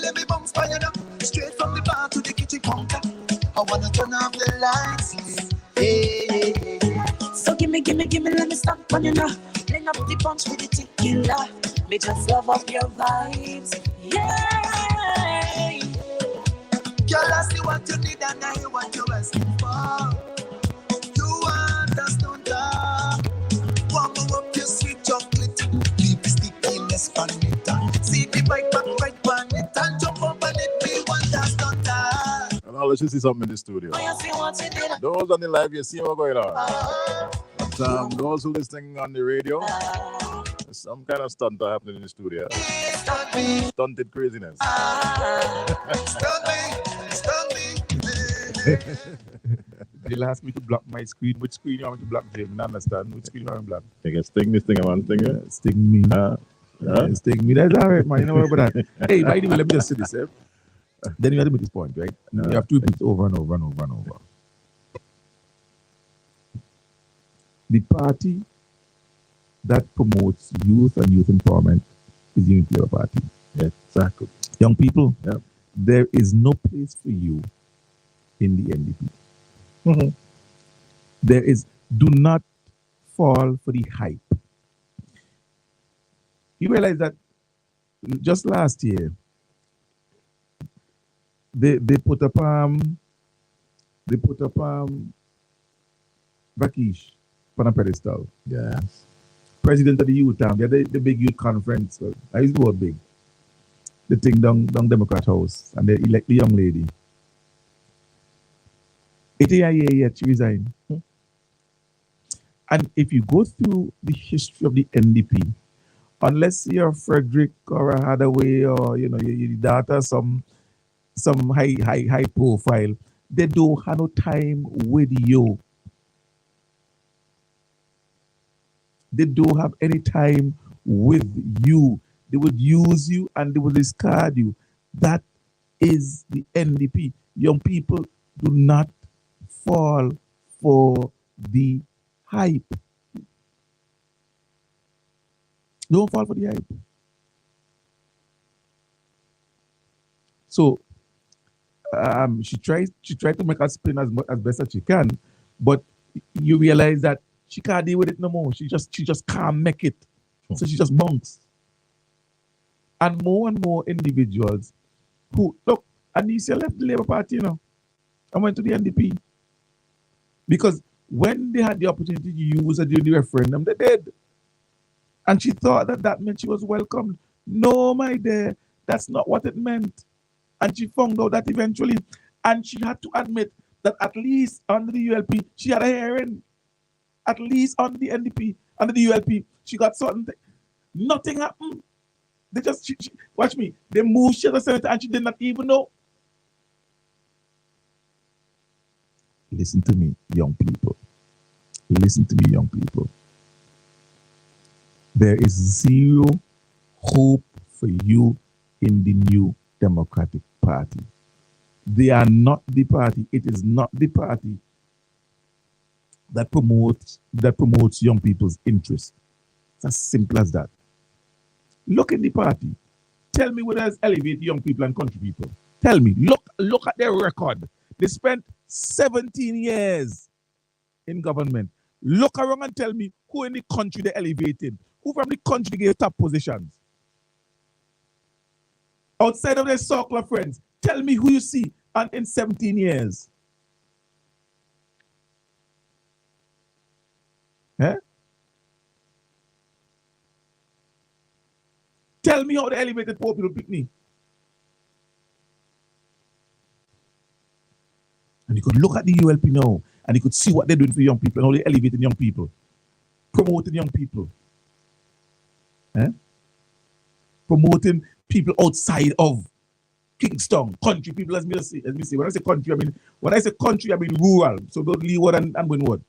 let me bounce by you now. Straight from the bar to the kitchen counter. I wanna turn off the lights. Yeah. So give me, let me stop on you now. Bring up the punch with the tequila. Me just love up your vibes. Yeah. Girl, I see what you need and I hear what you're asking for. You understand that? Warm up your sweet chocolate. Leave the stickiness on it. See the bite back right on it and jump up on it. Me want to stunt that. Well, let's just see something in the studio. Oh, you see what you did? Those on the live, you see what's going on. But those who listening on the radio, there's some kind of stunt happening in the studio. Stunted craziness. Stunt me. They'll ask me to block my screen. Which screen you want me to block, Jim? I understand. Which screen you want me to block? I guess sting this thing, man. Sting me. Sting me. That's all right, man. You know what about that? Hey, by the way, let me just say this. Then you have to make this point, right? You have to repeat over and over and over and over. The party that promotes youth and youth empowerment is the Unity Labour Party. Yes, exactly. Young people, there is no place for you in the NDP. Mm-hmm. Do not fall for the hype. You realize that just last year, they put up Vakish on a pedestal. Yes. President of the youth they had the big youth conference. I used the word big. The thing down Democrat House, and they elect the young lady. It is a year yet she resigned. And if you go through the history of the NDP, unless you're Frederick or a Hathaway or your daughter some high profile, they don't have no time with you. They don't have any time with you. They would use you and they would discard you. That is the NDP. Young people, do not fall for the hype. Don't fall for the hype. So she tried to make us spin as best as she can, but you realize that she can't deal with it no more. She just can't make it. So she just bunks. And more individuals who look, Anisha left the Labour Party, and went to the NDP. Because when they had the opportunity to use her during the referendum, they did. And she thought that meant she was welcomed. No, my dear, that's not what it meant. And she found out that eventually. And she had to admit that at least under the ULP, she had a hearing. At least under the NDP, under the ULP, she got something. Nothing happened. They just, watch me, they moved she as a senator and she did not even know. Listen to me, young people. Listen to me, young people. There is zero hope for you in the New Democratic Party. They are not the party. It is not the party that promotes young people's interests. It's as simple as that. Look at the party. Tell me whether it's elevate young people and country people. Tell me. Look at their record. They spent 17 years in government. Look around and tell me who in the country they elevated. Who from the country gave top positions. Outside of their circle of friends, tell me who you see and in 17 years. Eh? Tell me how the elevated poor people pick me. And you could look at the ULP now and you could see what they're doing for young people and how they're elevating young people, promoting young people. Eh? Promoting people outside of Kingston, country people, as me say. When I say country, I mean rural. So don't Leeward and Windward.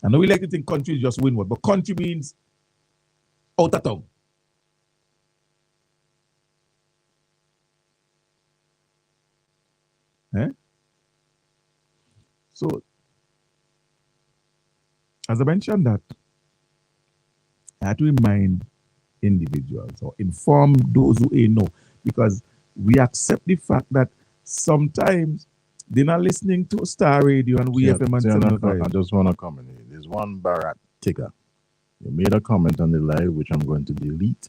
I know we like to think country is just Windward, but country means out of town. Eh? So, as I mentioned that, I had to remind individuals or inform those who ain't know, because we accept the fact that sometimes they're not listening to Star Radio and we FM and 75. I just want to comment here. There's one Barat Tigger. You made a comment on the live, which I'm going to delete.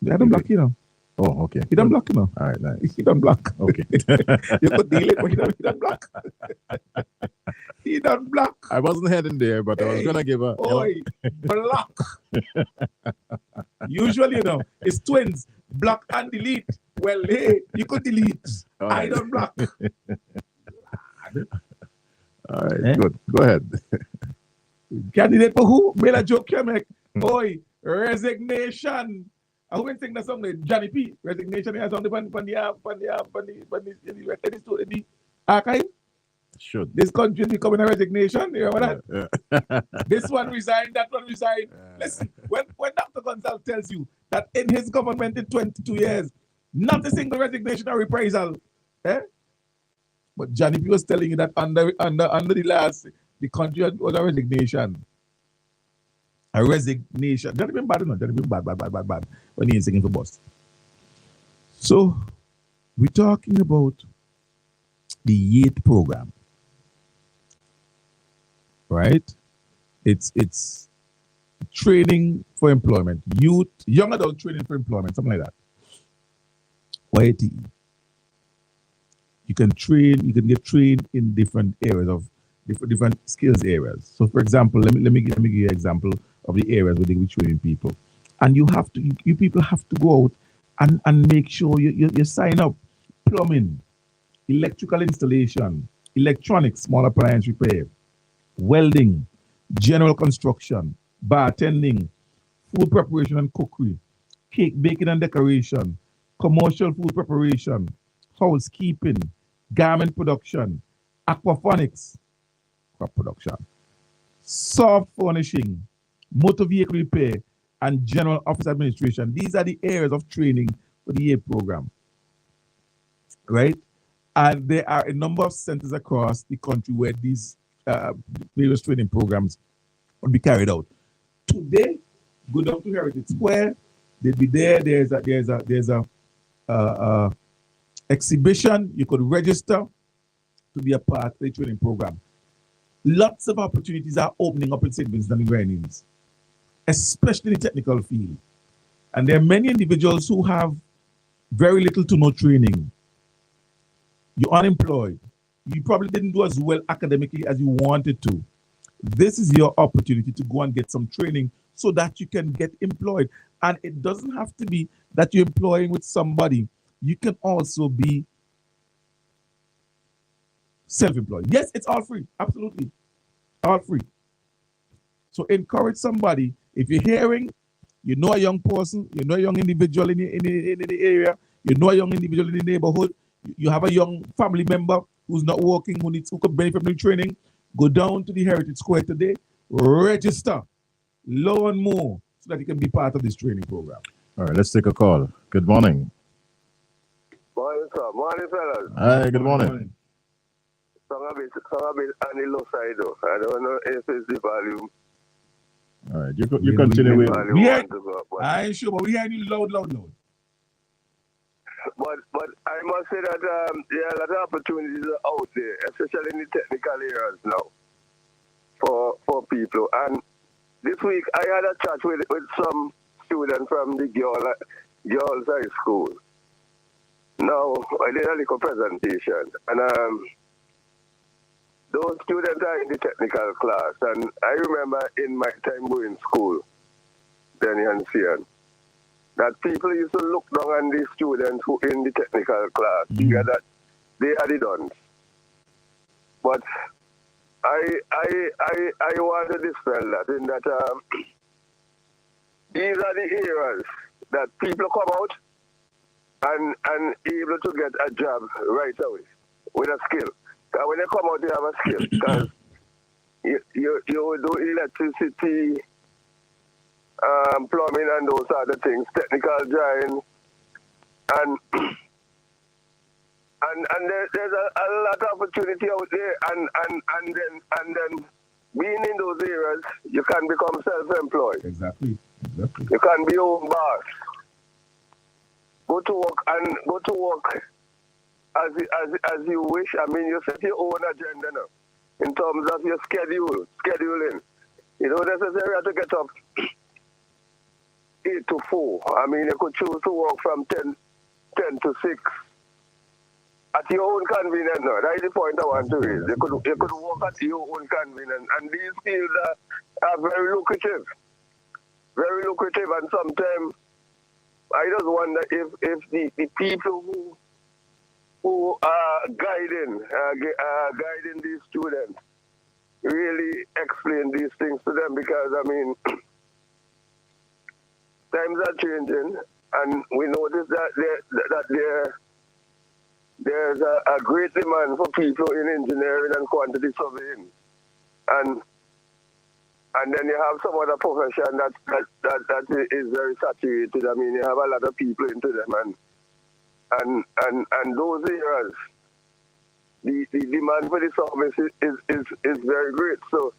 I don't block you now. Oh, okay. He don't block you now. All right, nice. He don't block. Okay. You could deal it, but he don't block. He don't block. I wasn't heading there, but I was going to give a... Oi, block. Usually, it's twins. Block and delete. Well, hey, you could delete. All right. I don't block. All right, good. Go ahead. Candidate for who? Made a joke here, make. Oi, resignation. I wouldn't think that's something. Johnny P. Resignation has on the archive. Should. This country is becoming a resignation. You remember that? Yeah. This one resigned, that one resigned. Listen, when Dr. Gonzalez tells you that in his government in 22 years, not a single resignation or reprisal, but Johnny P was telling you that under the last, the country was a resignation. A resignation. Johnny been bad enough. Johnny been bad when he ain't singing for boss. So we're talking about the YATE program. Right? It's training for employment. Youth, young adult training for employment, something like that. YATE. You can get trained in different areas of different skills areas. So for example, let me give you an example of the areas where they will training people. And you people have to go out and make sure you sign up. Plumbing, electrical installation, electronics, small appliance repair, welding, general construction, bartending, food preparation and cookery, cake baking and decoration, commercial food preparation, housekeeping, garment production, aquaponics, crop production, soft furnishing, motor vehicle repair, and general office administration. These are the areas of training for the year program, right? And there are a number of centers across the country where these various training programs will be carried out. Today, go down to Heritage Square. They'll be there. There's a exhibition. You could register to be a part of the training program. Lots of opportunities are opening up in St. Vincent and the Grenadines, especially in the technical field. And there are many individuals who have very little to no training. You're unemployed. You probably didn't do as well academically as you wanted to. This is your opportunity to go and get some training so that you can get employed. And it doesn't have to be that you're employing with somebody. You can also be self-employed. Yes, it's all free. Absolutely. All free. So encourage somebody. If you're hearing, you know a young person, you know a young individual in the area, you know a young individual in the neighborhood, you have a young family member who's not working, who could benefit from the training, go down to the Heritage Square today, register, learn more, so that you can be part of this training program. All right, let's take a call. Good morning. Morning, sir. Morning, fellas. Hi, good morning. Some of it on the low side, though. I don't know if it's the volume. All right, you continue with. I ain't sure, but we hear you loud. But I must say that there are a lot of opportunities out there, especially in the technical areas now, for people. And this week I had a chat with some students from the girls' high school. Now I did a little presentation, and those students are in the technical class. And I remember in my time going to school, Danny and Sian, that people used to look down on the students who in the technical class, figure that they are the dons. But I want to dispel that in that these are the areas that people come out and able to get a job right away with a skill. Because when they come out, they have a skill. Because you do electricity, plumbing and those other things, technical drawing, and there's a lot of opportunity out there, and then being in those areas, you can become self-employed. Exactly. You can be your own boss. Go to work as you wish. I mean, you set your own agenda now in terms of your scheduling. You don't necessarily have to get up 8 to 4. I mean, you could choose to work from 10 to 6 at your own convenience. No, that is the point I want to raise. You could work at your own convenience, and these fields are very lucrative, and sometimes I just wonder if the people who are guiding these students really explain these things to them, because I mean, times are changing, and we notice that there's a great demand for people in engineering and quantity surveying, and then you have some other profession that is very saturated. I mean, you have a lot of people into them, and those areas, the demand for the service is very great. So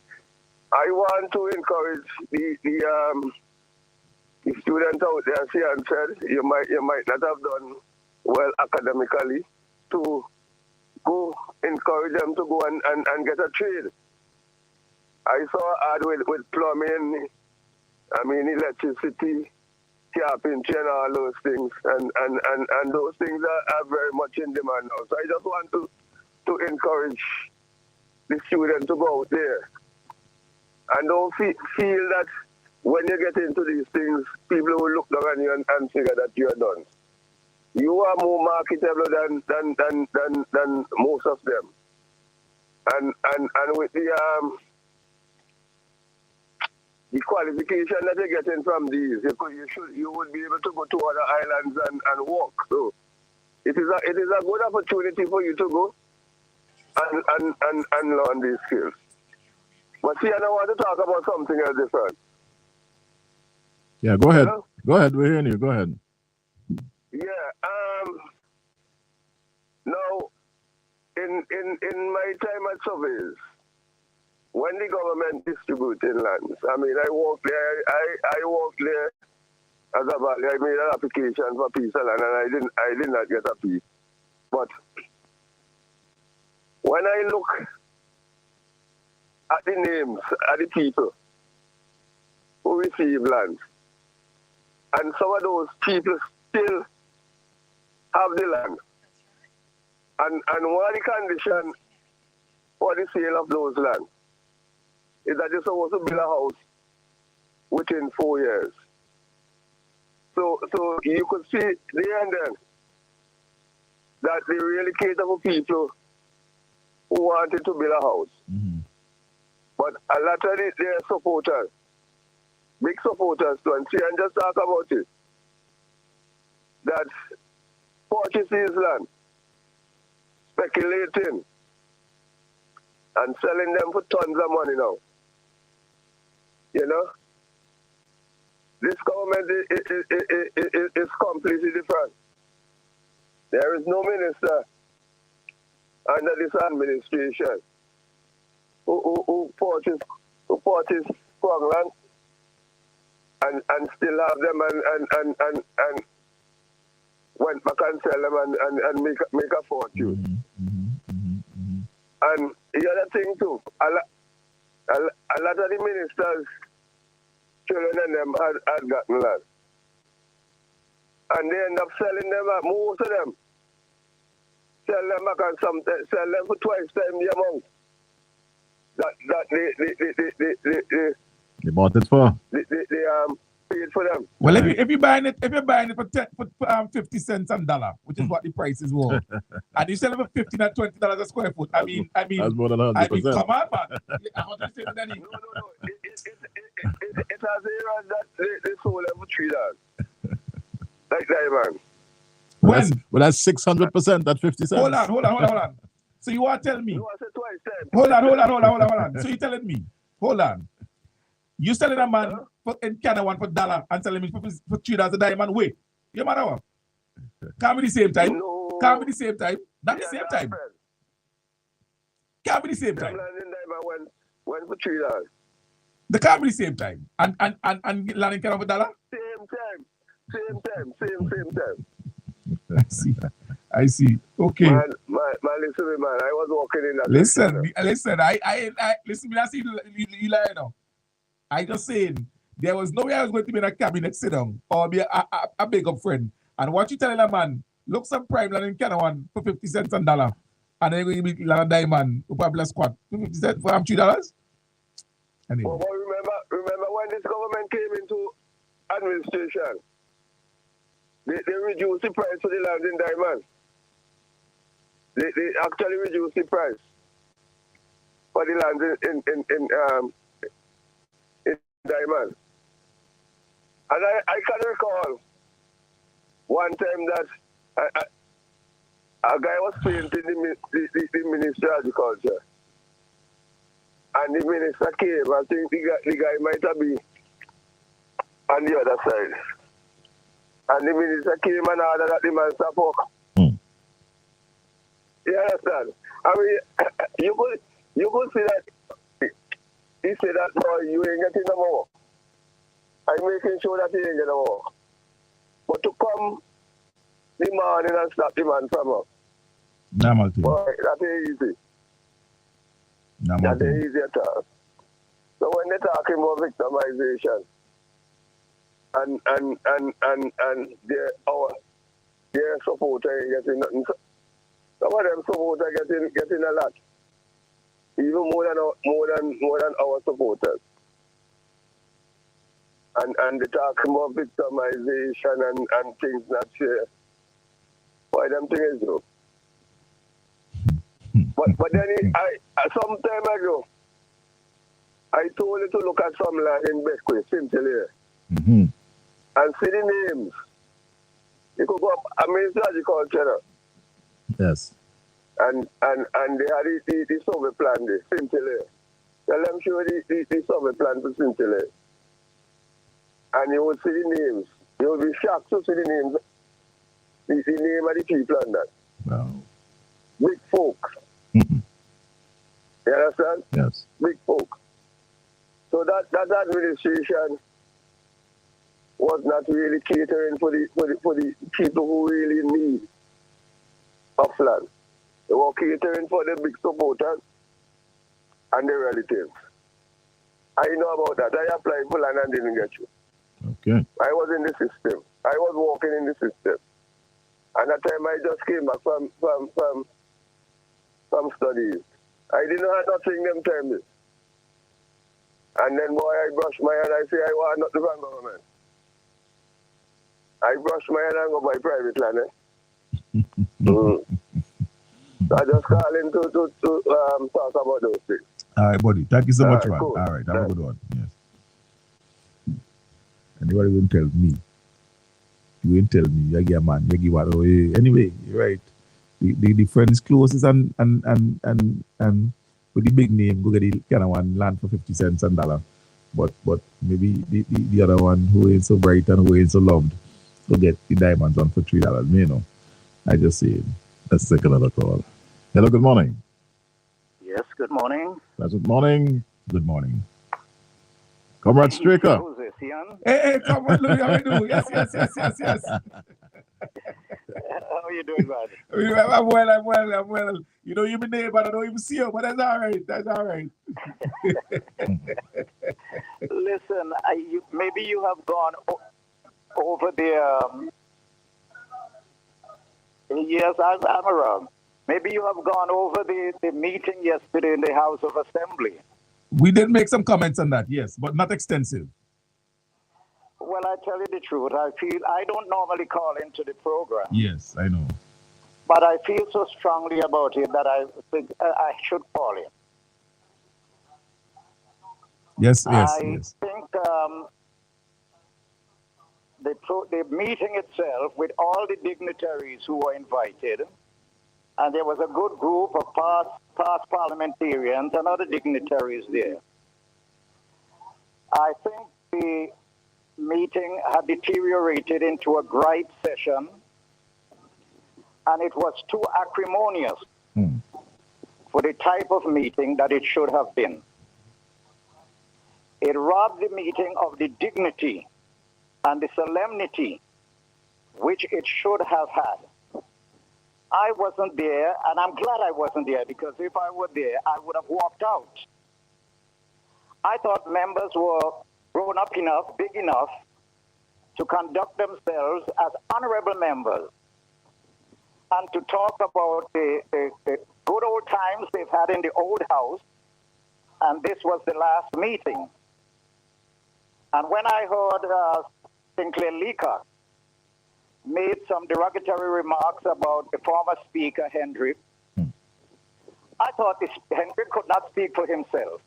I want to encourage the students out there. Sian said you might not have done well academically, to go encourage them to go and get a trade. I saw ad with plumbing, I mean electricity, carpentry and all those things, and those things are very much in demand now. So I just want to encourage the students to go out there and don't feel that when you get into these things, people will look down on you and figure that you're done. You are more marketable than most of them, and with the the qualification that you're getting from these, you would be able to go to other islands and walk. So it is a good opportunity for you to go and learn these skills. But see, I want to talk about something else different. Yeah, go ahead. Hello? Go ahead. We're hearing you. Go ahead. Yeah. Now, in my time at surveys, when the government distributed lands, I mean, I worked there. I worked there as a valley. I made an application for piece of land, and I did not get a piece. But when I look at the names of the people who receive land, and some of those people still have the land, and one of the conditions for the sale of those land is that you're supposed to build a house within 4 years. So you could see there and then that they really cater for people who wanted to build a house. Mm-hmm. But a lot of their supporters, big supporters, don't see and just talk about it, that purchases land, speculating, and selling them for tons of money now. You know? This government is completely different. There is no minister under this administration who purchase strong land and still have them and went back and sell them and make a fortune. And the other thing too, a lot of the ministers, children and them had gotten land. And they end up selling them, most of them, sell them back and sell them for twice time the amount that They bought it for? they paid for them. Well, if you're buying it for 50 cents and dollar, which is what the price is worth, and you sell it for $15 or $20 a square foot, I mean, That's more than 100%. come on, man. How much you say, Danny? No. It has areas that they sold them for $3. Like that, man. When? That's 600% at 50 cents. Hold on. So you are telling me? No, I said twice time. Hold on. So you telling me? Hold on. You selling a man in Canada one for $1 and selling me for $3 a diamond? Wait, you matter what? Can't be the same time. No. Can't be the same time. Not the same time. Can't be the same time. Diamond went for $3. They can't be the same time. And land in Canada for $1? Same time. I see. Okay. Man, listen, man. I was walking in that. Listen. Listen. Me, I see you lie now. I just saying there was no way I was going to be in a cabinet sit down or be a big up friend. And what you telling a man, look some prime land in Canada one for 50 cents and dollar, and then you're going to be land diamond who probably squat for 50 cents for $3. Anyway. But remember when this government came into administration, they reduced the price for the land in diamond. They actually reduced the price for the land in diamond. And I can recall one time that a guy was painting the Ministry of Agriculture. And the minister came. I think the guy might have been on the other side. And the minister came and ordered that the man stop work. You understand? I mean, you could see that he said that, boy, you ain't getting no more. I'm making sure that he ain't getting no more. But to come the morning and stop the man from up. Normal thing. Boy, that ain't easy. That ain't easy at all. So when they're talking about victimization and their supporter ain't getting nothing. Some of them supporters getting a lot. Even more than our supporters. And they talking about victimization and things not fair. Why them things do? But then some time ago, I told you to look at some land in Beckwith, Sinclair, Mm-hmm. and see the names. You could go up, I mean, it's agriculture, Yes. and they had the survey plan there, Sinclair. Tell them show the survey plan for Sinclair. And you will see the names. You will be shocked to see the names, the name of the people on that. Wow. Big folk. Mm-hmm. You understand? Yes. Big folk. So that administration was not really catering for the people who really need of land. They were catering for the big supporters and the relatives. I know about that. I applied for land and didn't get you. Okay. I was in the system. I was working in the system. And that time I just came back from studies. I didn't have nothing them tell me. And then boy, I brush my hand, I say I want nothing from government. I brush my hand and go buy private land. So I just call in to talk about those things. All right, buddy. Thank you so much, Ron. Cool. All right, have a good one. Yes. Anybody won't tell me. You won't tell me. You give a man. You give one away. Anyway, you're right. The friends closest and with the big name go get the kind of one land for 50 cents and dollar. But maybe the other one who ain't so bright and who ain't so loved will get the diamonds on for $3. You know. I just say it. Let's take another call. Hello, good morning. Yes, good morning. Pleasant morning. Good morning. Comrade Straker. Who's this, Ian? Hey, come on, Louis, how you do? Yes. How are you doing, man? I'm well. You know, you've been there, but I don't even see you, but that's all right. Listen, maybe you have gone over the... yes, I'm around. Maybe you have gone over the meeting yesterday in the House of Assembly. We did make some comments on that, yes, but not extensive. Well, I tell you the truth. I don't normally call into the program. Yes, I know. But I feel so strongly about it that I think I should call in. Yes. I think the meeting itself with all the dignitaries who were invited, and there was a good group of past parliamentarians and other dignitaries there. I think the meeting had deteriorated into a gripe session, and it was too acrimonious for the type of meeting that it should have been. It robbed the meeting of the dignity and the solemnity which it should have had. I wasn't there, and I'm glad I wasn't there, because if I were there, I would have walked out. I thought members were grown up enough, big enough, to conduct themselves as honorable members and to talk about the good old times they've had in the old house, and this was the last meeting. And when I heard Sinclair Leacock made some derogatory remarks about the former speaker, Hendrick, I thought Hendrick could not speak for himself.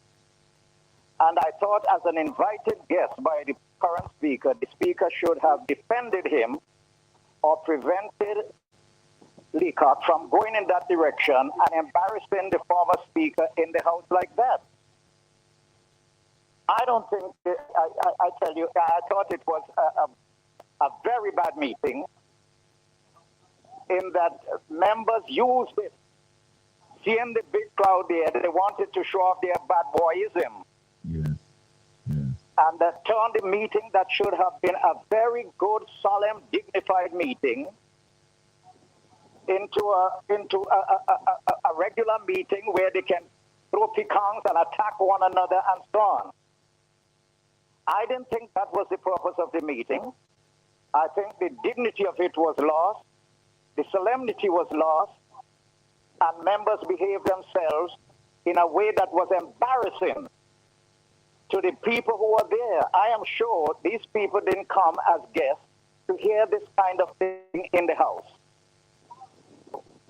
And I thought, as an invited guest by the current speaker, the speaker should have defended him or prevented Leacock from going in that direction and embarrassing the former speaker in the House like that. I don't think, I tell you, I thought it was a very bad meeting in that members used it. Seeing the big crowd there, they wanted to show off their bad boyism. Yes. And that turned the meeting that should have been a very good, solemn, dignified meeting into a regular meeting where they can throw pecans and attack one another and so on. I didn't think that was the purpose of the meeting. I think the dignity of it was lost, the solemnity was lost, and members behaved themselves in a way that was embarrassing to the people who were there. I am sure these people didn't come as guests to hear this kind of thing in the House.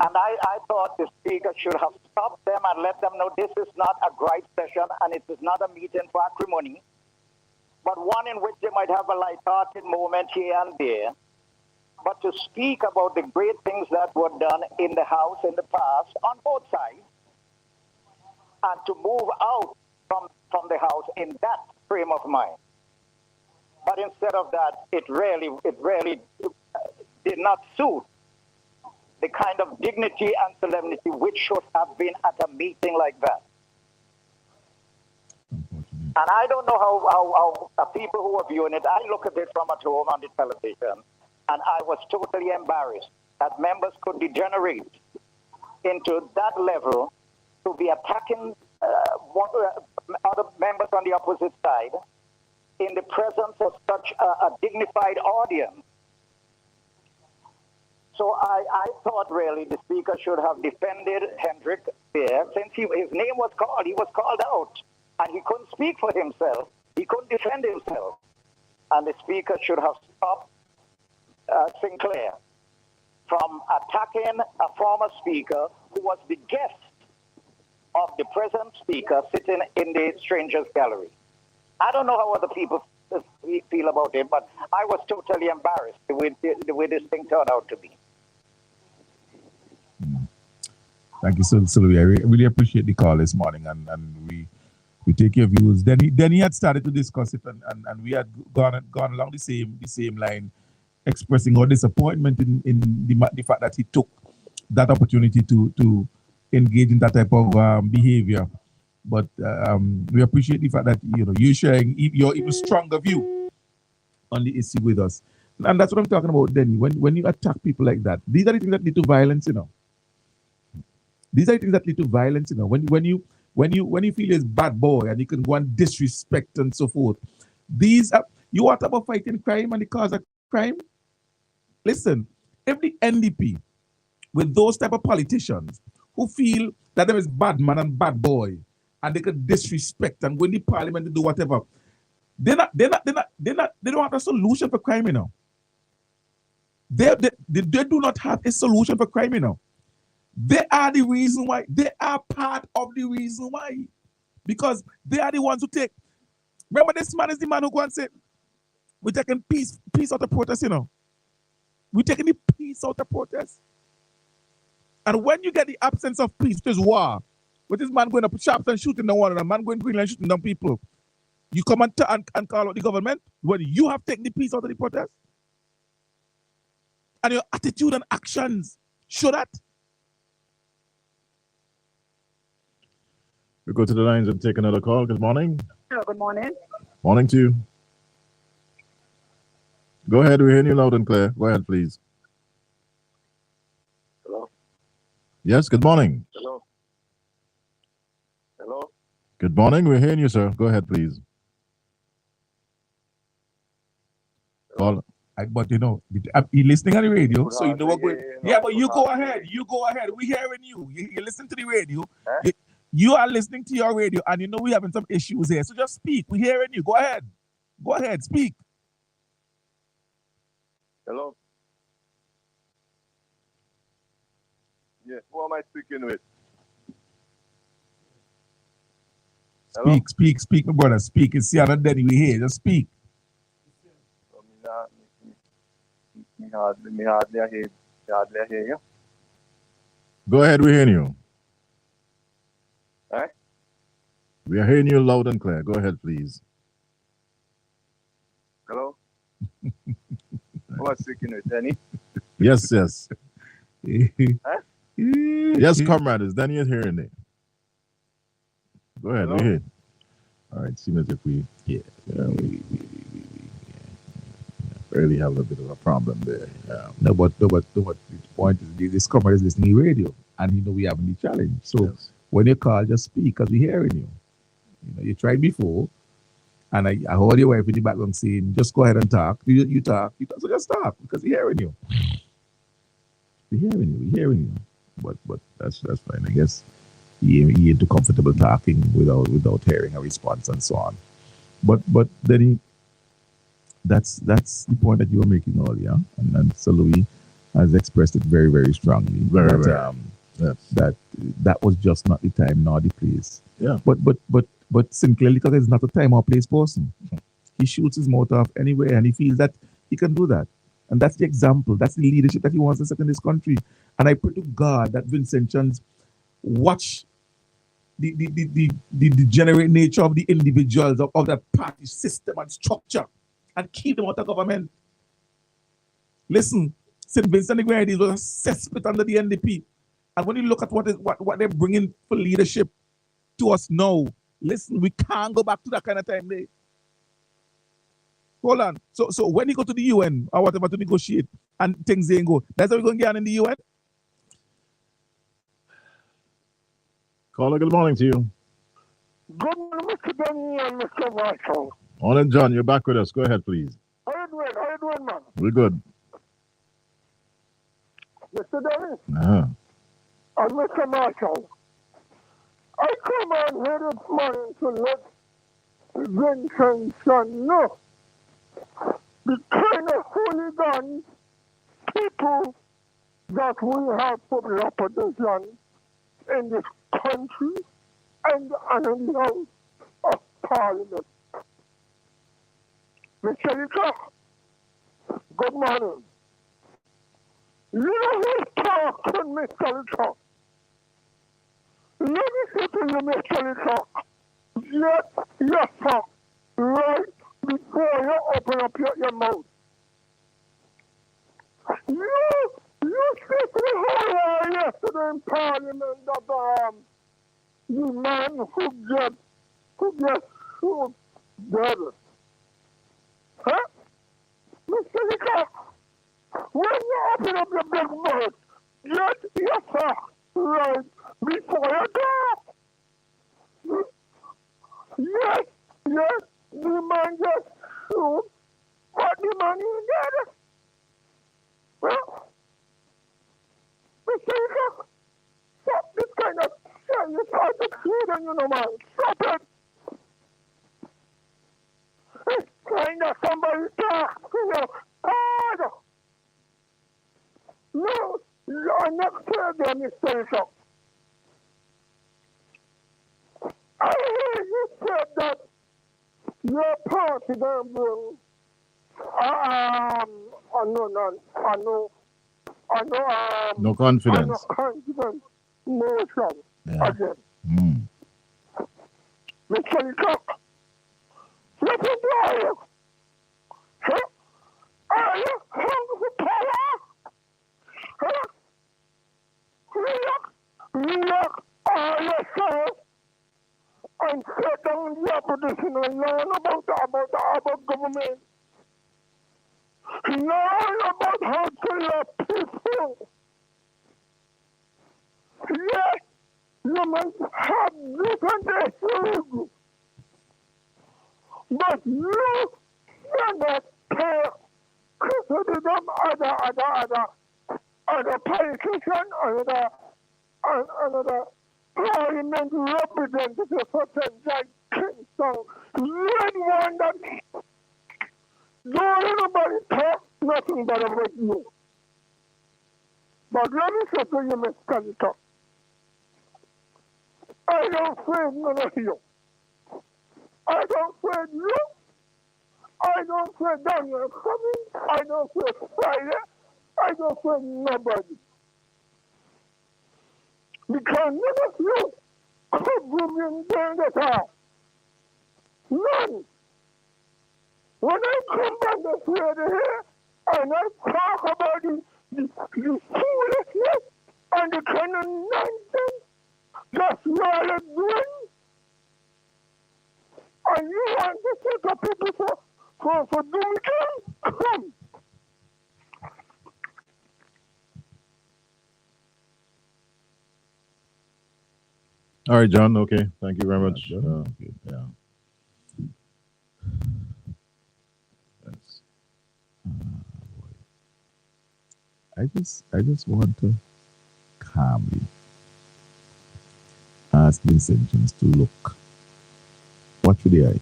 And I thought the speaker should have stopped them and let them know this is not a gripe session and it is not a meeting for acrimony, but one in which they might have a light-hearted moment here and there. But to speak about the great things that were done in the House in the past on both sides, and to move out from the House in that frame of mind. But instead of that, it really did not suit the kind of dignity and solemnity which should have been at a meeting like that. And I don't know how people who are viewing it, I look at it from at home on the television, and I was totally embarrassed that members could degenerate into that level to be attacking other members on the opposite side in the presence of such a dignified audience. So I thought really the speaker should have defended Hendrik there, since his name was called. He was called out, and he couldn't speak for himself. He couldn't defend himself. And the speaker should have stopped Sinclair from attacking a former speaker who was the guest of the present speaker sitting in the strangers gallery. I don't know how other people feel about it, but I was totally embarrassed the way this thing turned out to be. Thank you, Sylvia. I really appreciate the call this morning, and we take your views. Then he had started to discuss it, and we had gone along the same line, expressing our disappointment in the fact that he took that opportunity to engage in that type of behavior. But we appreciate the fact that you're sharing your even stronger view on the issue with us, and that's what I'm talking about, Denny. When you attack people like that, these are the things that lead to violence, These are the things that lead to violence, When you feel you're a bad boy and you can go and disrespect and so forth. These are, you want about fighting crime and the cause of crime? Listen, if the NDP with those type of politicians who feel that there is bad man and bad boy and they can disrespect and go in the parliament to do whatever, they don't have a solution for crime, They do not have a solution for crime, They are the reason why. They are part of the reason why. Because they are the ones who take. Remember, this man is the man who go and say, we're taking peace out of protest, We're taking the peace out of protest. And when you get the absence of peace, which is war, with this man going up shops and shooting down one another, man going to Greenland shooting down people, you come and call out the government when you have taken the peace out of the protest? And your attitude and actions show that. We go to the lines and take another call. Good morning. Hello, good morning. Morning to you. Go ahead, we're hearing you loud and clear. Go ahead, please. Hello? Yes, good morning. Hello? Hello? Good morning, we're hearing you, sir. Go ahead, please. Call. But you're listening on the radio, so you know what going. Yeah, but you go ahead. You go ahead. We're hearing you. You listen to the radio. Huh? You are listening to your radio, and we're having some issues here. So just speak. We're hearing you. Go ahead. Go ahead. Speak. Hello? Yes, who am I speaking with? Hello? Speak, my brother. Speak. It's Sienna Denny. We here. Just speak. Me hardly hear you. Go ahead, we're hearing you. Eh? We are hearing you loud and clear. Go ahead, please. Hello? Who am I speaking with, Danny? Yes. Huh? Yes, comrade, is Danny is hearing it. Go ahead, we're here. All right, seems as if we really have a bit of a problem there. No, but the point is this comrade is listening to radio, and we having the challenge. So yes. When you call, just speak, because we're hearing you. You tried before, and I heard your wife in the background saying, just go ahead and talk. You talk. So just talk, because we're hearing you. We're hearing you. But that's fine. I guess you ain't too comfortable talking without hearing a response and so on. But then that's the point that you were making earlier. And so Louis, has expressed it very, very strongly. Very, that, very. Yes. that was just not the time nor the place. Yeah. But Sinclair Leacock is not a time or place person. He shoots his mouth off anywhere, and he feels that he can do that. And that's the example. That's the leadership that he wants to set in this country. And I pray to God that Vincent Chans watch the degenerate nature of the individuals of that party system and structure and keep them out of government. Listen, St. Vincent the Grenadines was a cesspit under the NDP. And when you look at what they're bringing for leadership to us now, listen, we can't go back to that kind of time there. Hold on. So when you go to the UN or whatever to negotiate and things ain't go, that's how we're going to get on in the UN? Caller, good morning to you. Good morning, Mr. Denny and Mr. Marshall. Morning, John. You're back with us. Go ahead, please. How you doing? How you doing, man? We're good. Mr. Denny Uh-huh. and Mr. Marshall, I come on here this morning to let Vincent Son know the kind of hooligan people that we have put in opposition in this country and in the House of Parliament. Mr. Leacock, good morning. You know who's talking, Mr. Leacock? Let me say to you, Mr. Leacock, yes, sir, right before you open up your mouth. You said to the whole world yesterday in Parliament that the man who gets shoot dead. Huh? Mr. Leacock, when you open up your big mouth, yes, sir, right before you go. Yes, the man just shoot, but the man is dead. Well, Mr. Leacock, stop this kind of shit. You start to shoot and you know, man. Stop it. It's kind of somebody talk, you know. God. No, you're not fair there, Mr. Leacock. I hear you said that your party don't bring No confidence. Motion again. Mr. Leacock, let me tell you. Huh? Are you hungry for power? Huh? Look, yourself and sit down in the opposition and learn about government. Learn about how to love people. Yes, you might have different issues, but you cannot pay criticism other politician, another parliament representative such as Jack Kingston. You're the one that don't anybody talk nothing but about you. But let me say to you, Mr. Leacock, I don't fear none of you. I don't fear you. I don't fear Daniel Cummings. I don't fear Friday. I don't fear nobody. Because none of you could bring me in at all. None. When I come back this way here, and I talk about the foolishness and the kind of nonsense that's really doing, and you want to take up people for doing things, come. All right, John. Okay. Thank you very much. Yeah. I just want to calmly ask the Vincentians to look. What should they?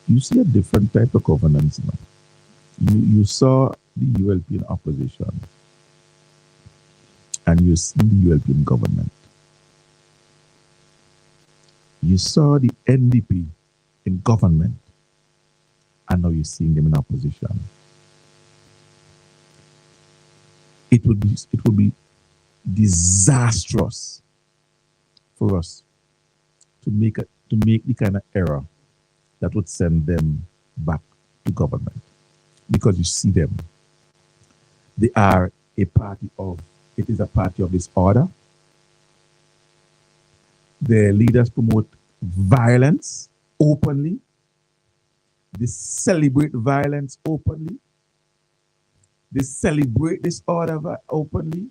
You see a different type of governance now. You saw the ULP in opposition and you see the ULP in government. You saw the NDP in government, and now you're seeing them in opposition. It would be disastrous for us to make the kind of error that would send them back to government, because you see them. They are a party of disorder. Their leaders promote violence openly. They celebrate violence openly. They celebrate disorder openly.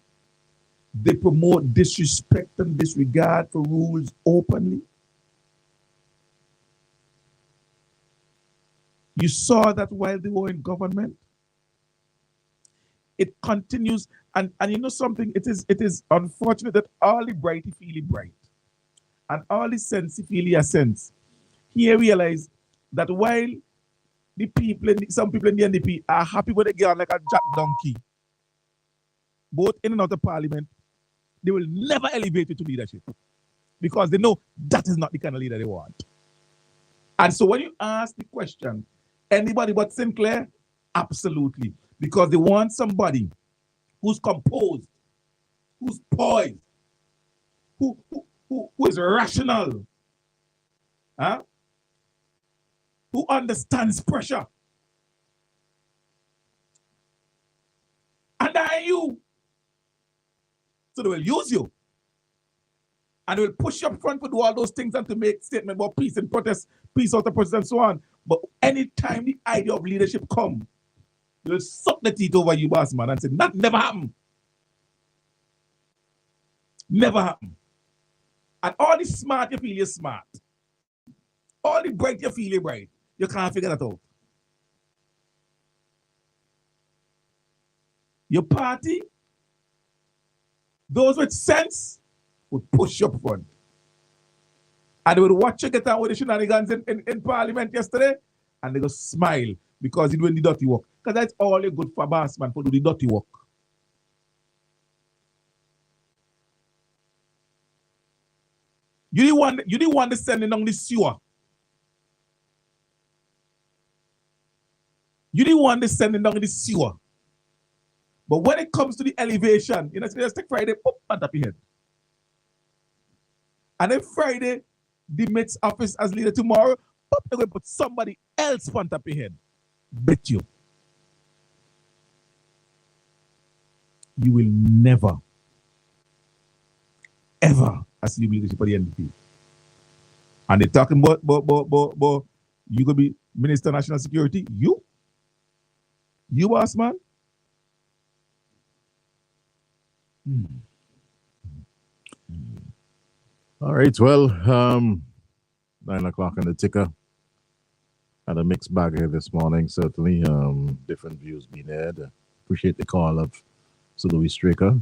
They promote disrespect and disregard for rules openly. You saw that while they were in government. It continues, and you know something, it is unfortunate that all the brighty feely bright and all the sensey feely a sense. Here realize that while some people in the NDP are happy with a girl like a jack donkey, both in and out of parliament, they will never elevate it to leadership because they know that is not the kind of leader they want. And so when you ask the question, anybody but Sinclair? Absolutely. Because they want somebody who's composed, who's poised, who is rational, who understands pressure. And I you. So they will use you. And they will push you up front to do all those things and to make statements about peace and protest, peace out of protest and so on. But anytime the idea of leadership comes, they'll suck the teeth over you, boss man, and say, that never happened. Never happened. And all the smart you feel you're smart. All the bright you feel you're bright. You can't figure that out. Your party, those with sense, would push you up front. And they would watch you get out with the shenanigans in Parliament yesterday, and they go smile because you're doing the dirty work. Because that's all you're good for boss man, for do the dirty work. You didn't want to send it on the sewer. You didn't want to send it down the sewer. But when it comes to the elevation, you know, just take Friday, pop, on top of your head. And then Friday, the Mets office as leader tomorrow, pop, they're going to put somebody else on top of your head. Bet you. You will never, ever assume leadership of the NDP. And they're talking about you going to be Minister of National Security. You boss man. All right, well, 9 o'clock on the ticker. Had a mixed bag here this morning, certainly. Different views being aired. Appreciate the call of Sir Louis Straker,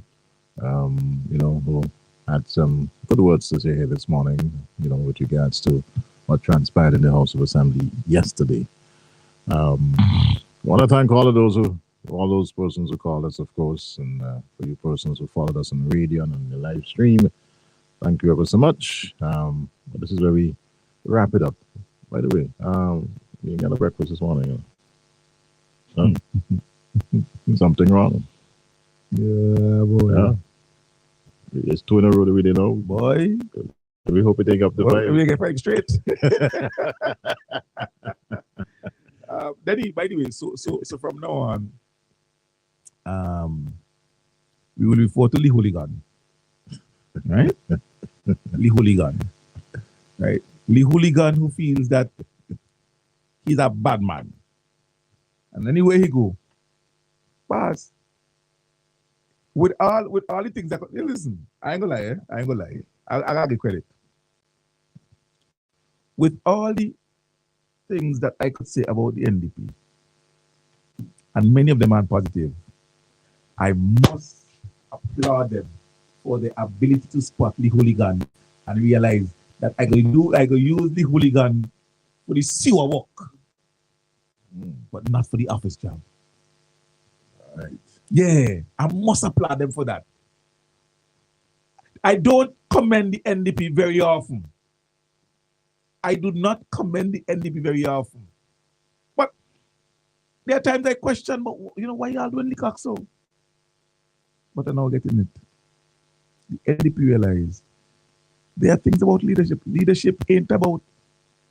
who had some good words to say here this morning, with regards to what transpired in the House of Assembly yesterday. Want to thank all those persons who called us, of course, and for you persons who followed us on the radio and on the live stream. Thank you ever so much. But this is where we wrap it up. By the way, you got a breakfast this morning. Huh? Something wrong? Yeah, boy. Yeah. It's 2 in a row that we didn't know. Boy. We hope we take up the fight. We get fight straight. Danny, by the way, so from now on, we will refer to Lee Hooligan. Right? Lee Hooligan. Right? Lee Hooligan who feels that he's a bad man. And anywhere he go, pass. With all the things that listen, I ain't gonna lie. I gotta give credit. With all the things that I could say about the NDP, and many of them are positive, I must applaud them for the ability to spot the hooligan and realize that I go use the hooligan for the sewer work, but not for the office job. Right. Yeah, I must applaud them for that. I don't commend the NDP very often. I do not commend the NDP very often. But there are times I question, but why y'all doing the cock so? But I'm now getting it. The NDP realize there are things about leadership. Leadership ain't about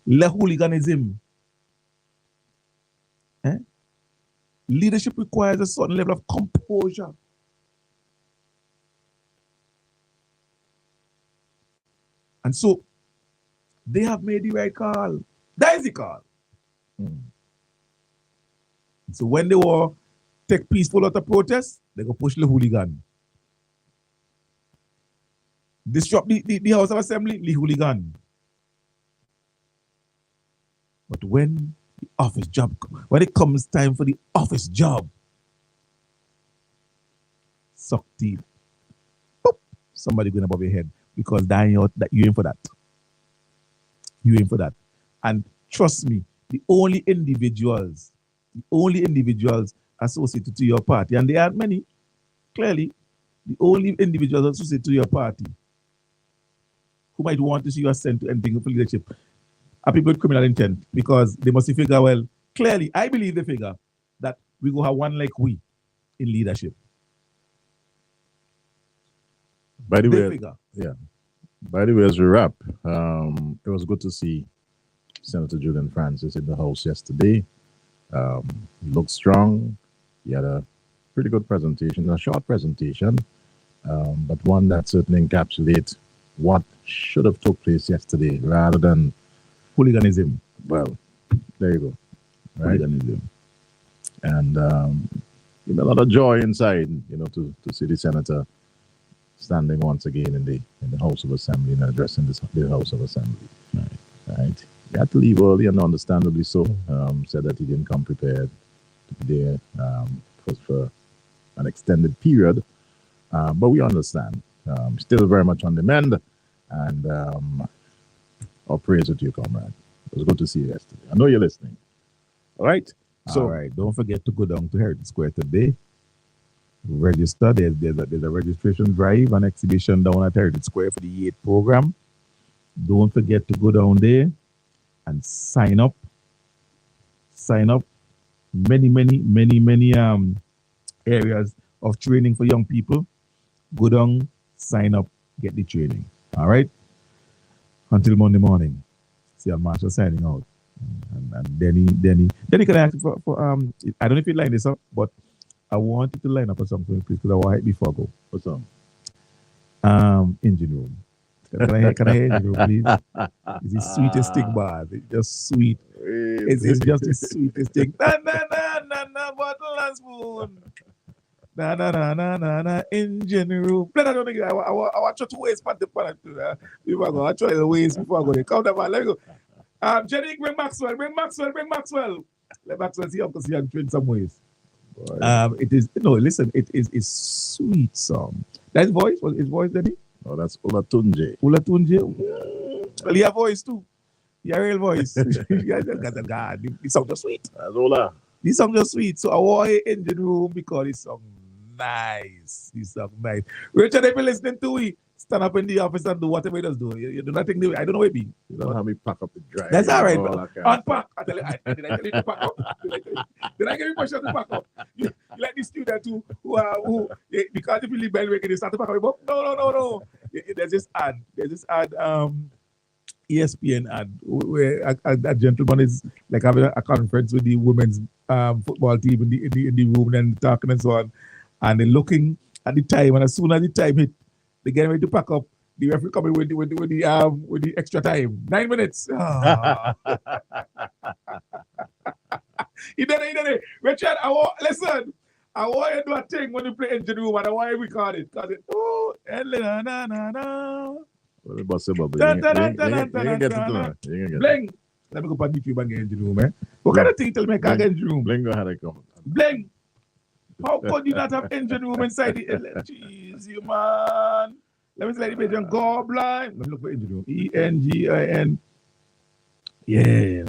hooliganism. Leadership requires a certain level of composure. And so they have made the right call. That is the call. So when they were take peaceful out of protest, they go push the hooligan. Disrupt the House of Assembly, the hooligan. But when the office job, when it comes time for the office job, suck teeth. Boop, somebody going above your head because you in for that. You in for that. And trust me, the only individuals associated to your party, and there are many, clearly, the only individuals associated to your party who might want to see you ascend to anything for leadership are people with criminal intent, because they must figure, well, clearly, I believe they figure that we go have one like we in leadership. By the way, as we wrap, it was good to see Senator Julian Francis in the House yesterday. He looked strong. He had a pretty good presentation, a short presentation, but one that certainly encapsulates what should have took place yesterday rather than hooliganism. Well, there you go. Right? Hooliganism. And give me a lot of joy inside, to see the senator standing once again in the House of Assembly and addressing the House of Assembly. Right. He had to leave early, and understandably so. Said that he didn't come prepared to be there for an extended period. But we understand. Still very much on the mend, and our praise to you, comrade. It was good to see you yesterday. I know you're listening. All right. So, all right. Don't forget to go down to Heritage Square today. Register. There's a registration drive and exhibition down at Heritage Square for the 8th program. Don't forget to go down there and sign up. Sign up. Many areas of training for young people. Go down, sign up, get the training. All right. Until Monday morning. See Marshall signing out. And Denny, can I ask you for I don't know if you line this up, but I want you to line up for something, please, because I want it before I go. What's up? Engine room. Can I hear engine room, please? It's the sweetest thing, man. It's just sweet. It's just the sweetest thing. Na, bottle and spoon. Na, engine room. I want you to waste part the planet. Before I go, I try to waste before I go. Count them, man. Let me go. Jenny, bring Maxwell. Let Maxwell see how to see and train some ways. It is it is a sweet song. That's voice. What his voice, Daddy? Oh, that's Olatunji. Well, he have voice too. He have real voice. God, this song just sweet. That's Ola. This song just sweet. So I want engine room because this song nice. This song nice. Richard, if you're listening to it, stand up in the office and do whatever he does do. You do nothing new. I don't know what it be. You don't have me pack up the drive. That's all right. Unpack. Did I tell you to pack up? Did I give you permission to pack up? You like the student who because if you leave bell waking, they start to pack up. No. There's this ad. ESPN ad where a gentleman is like having a conference with the women's football team in the room and talking and so on, and they're looking at the time, and as soon as the time hit, they get ready to pack up. The referee coming with the extra time, 9 minutes. Oh. He did it. Richard, I want you to do a thing when you play engine room, and I want you to record it. Well, boss, you can get it tonight. Bling. Let me go on YouTube and get engine room, man. What kind of thing tell me I can't get engine room? Bling, go ahead, I come. Bling. How could you not have engine room inside the jeez, you man. Let me see the page and go blind. Let me look for engine room. ENGIN. Yeah.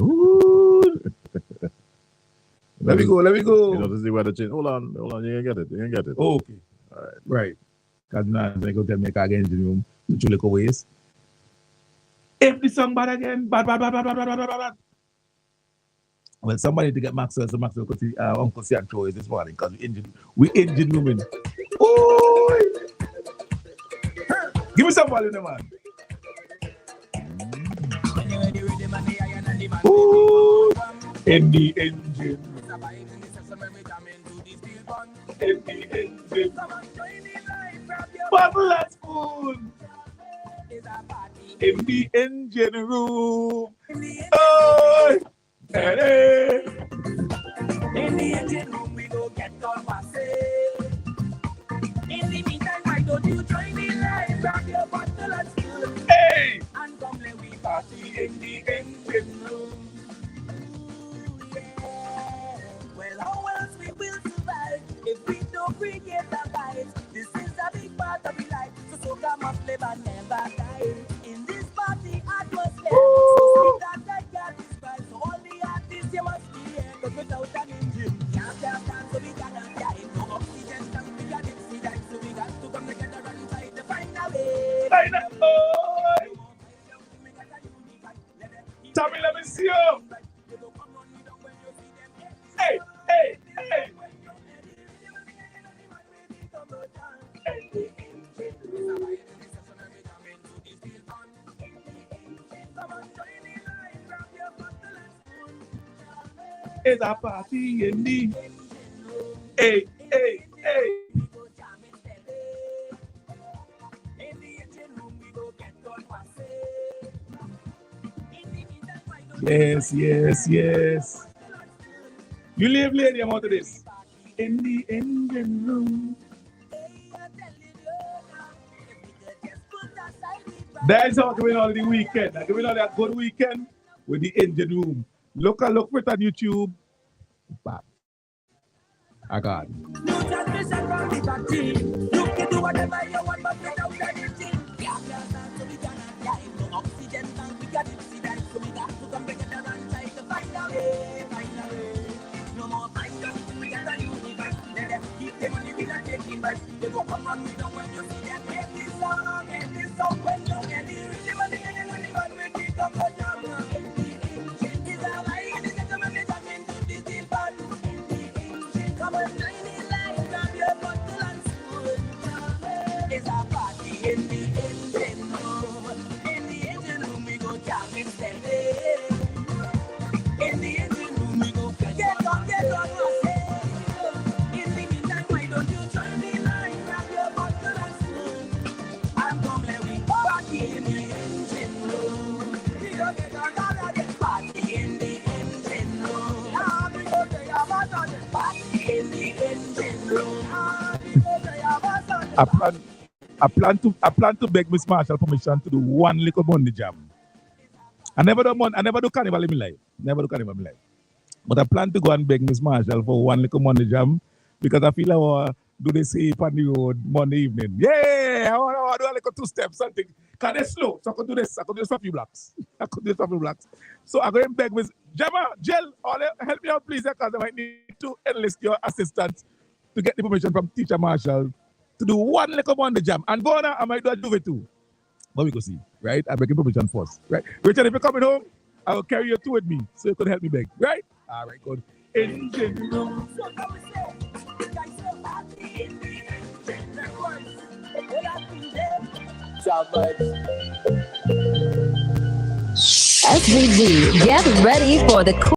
Let me go. You know, to see where the change. Hold on. You can get it. Okay. All right. Right. Because now they go tell me I can't get engine room. two little ways. If the song bad again, bad. Well, somebody to get Maxwell, so Maxwell could see Uncle Sian Troy this morning because we engine women. Oh, give me some volume, man. Ooh, in the engine. In the engine. Bottle and spoon. In the engine room. Oh, hey. In the engine room, we go get on passe. In the meantime, why don't you join me live? Grab your bottle and spoon. Hey! And come let we party in the engine room. Yeah. Well, how else we will survive if we don't create a fight? This is a big part of the life, so come must live and never die. In this party atmosphere, so sweet that I got this price. So all the artists you must be here, 'cause without an engine, can't dance, so we cannot die. No oxygen tank, we got it, see that, so we got to come together and try to find a way. Find a way. Tommy, let me see you. Hey, hey, hey. It's a party in the hey, hey, hey. Yes, yes, yes. You leave lady amount of this. In the engine room. That is how going on the weekend. I'm going on that good weekend with the engine room. Look for it on YouTube. Back. I got it. No transmission from the party. You can do whatever you want, but without anything. Yeah, so we cannot die. No oxygen tank, we got it, see that. So we got to come together and try to find a way, find a way. No more fight, we got a universe. Let them keep the money, we not taking back. They go come on, we don't when you see them. Hit this song, when you get the rhythm and the money, but we keep up the job. It's a ride, it's a gentleman, we come into this deep part. Come on, grab your bottle and spoon. It's a party in the engine room. In the engine room, we go jamming steady. In the engine room, we go get on, I say. In the meantime, why don't you join me line? Grab your bottle and spoon. And come let we party in the engine room. We go get on, get party in the engine room. Now we go to your bottle, party in the engine room. I plan to beg Miss Marshall permission to do one little Monday jam. I never do carnival in my life. Never do carnival in my life. But I plan to go and beg Miss Marshall for one little Monday jam because I feel I want to do the safe on the road Monday evening. Yeah, I want to do a little 2-step something. Because they're slow. So I could do this. I could do this for a few blocks. So I'm going to beg Miss Jill, help me out please because I might need to enlist your assistance to get the permission from Teacher Marshall to do one little Monday jam. And Bona, I might do a Juve too. But we go see, right? I'm begging permission first, right? Richard, if you're coming home, I will carry you two with me so you could help me beg, right? All right, good. Engine room. SVG, get ready for the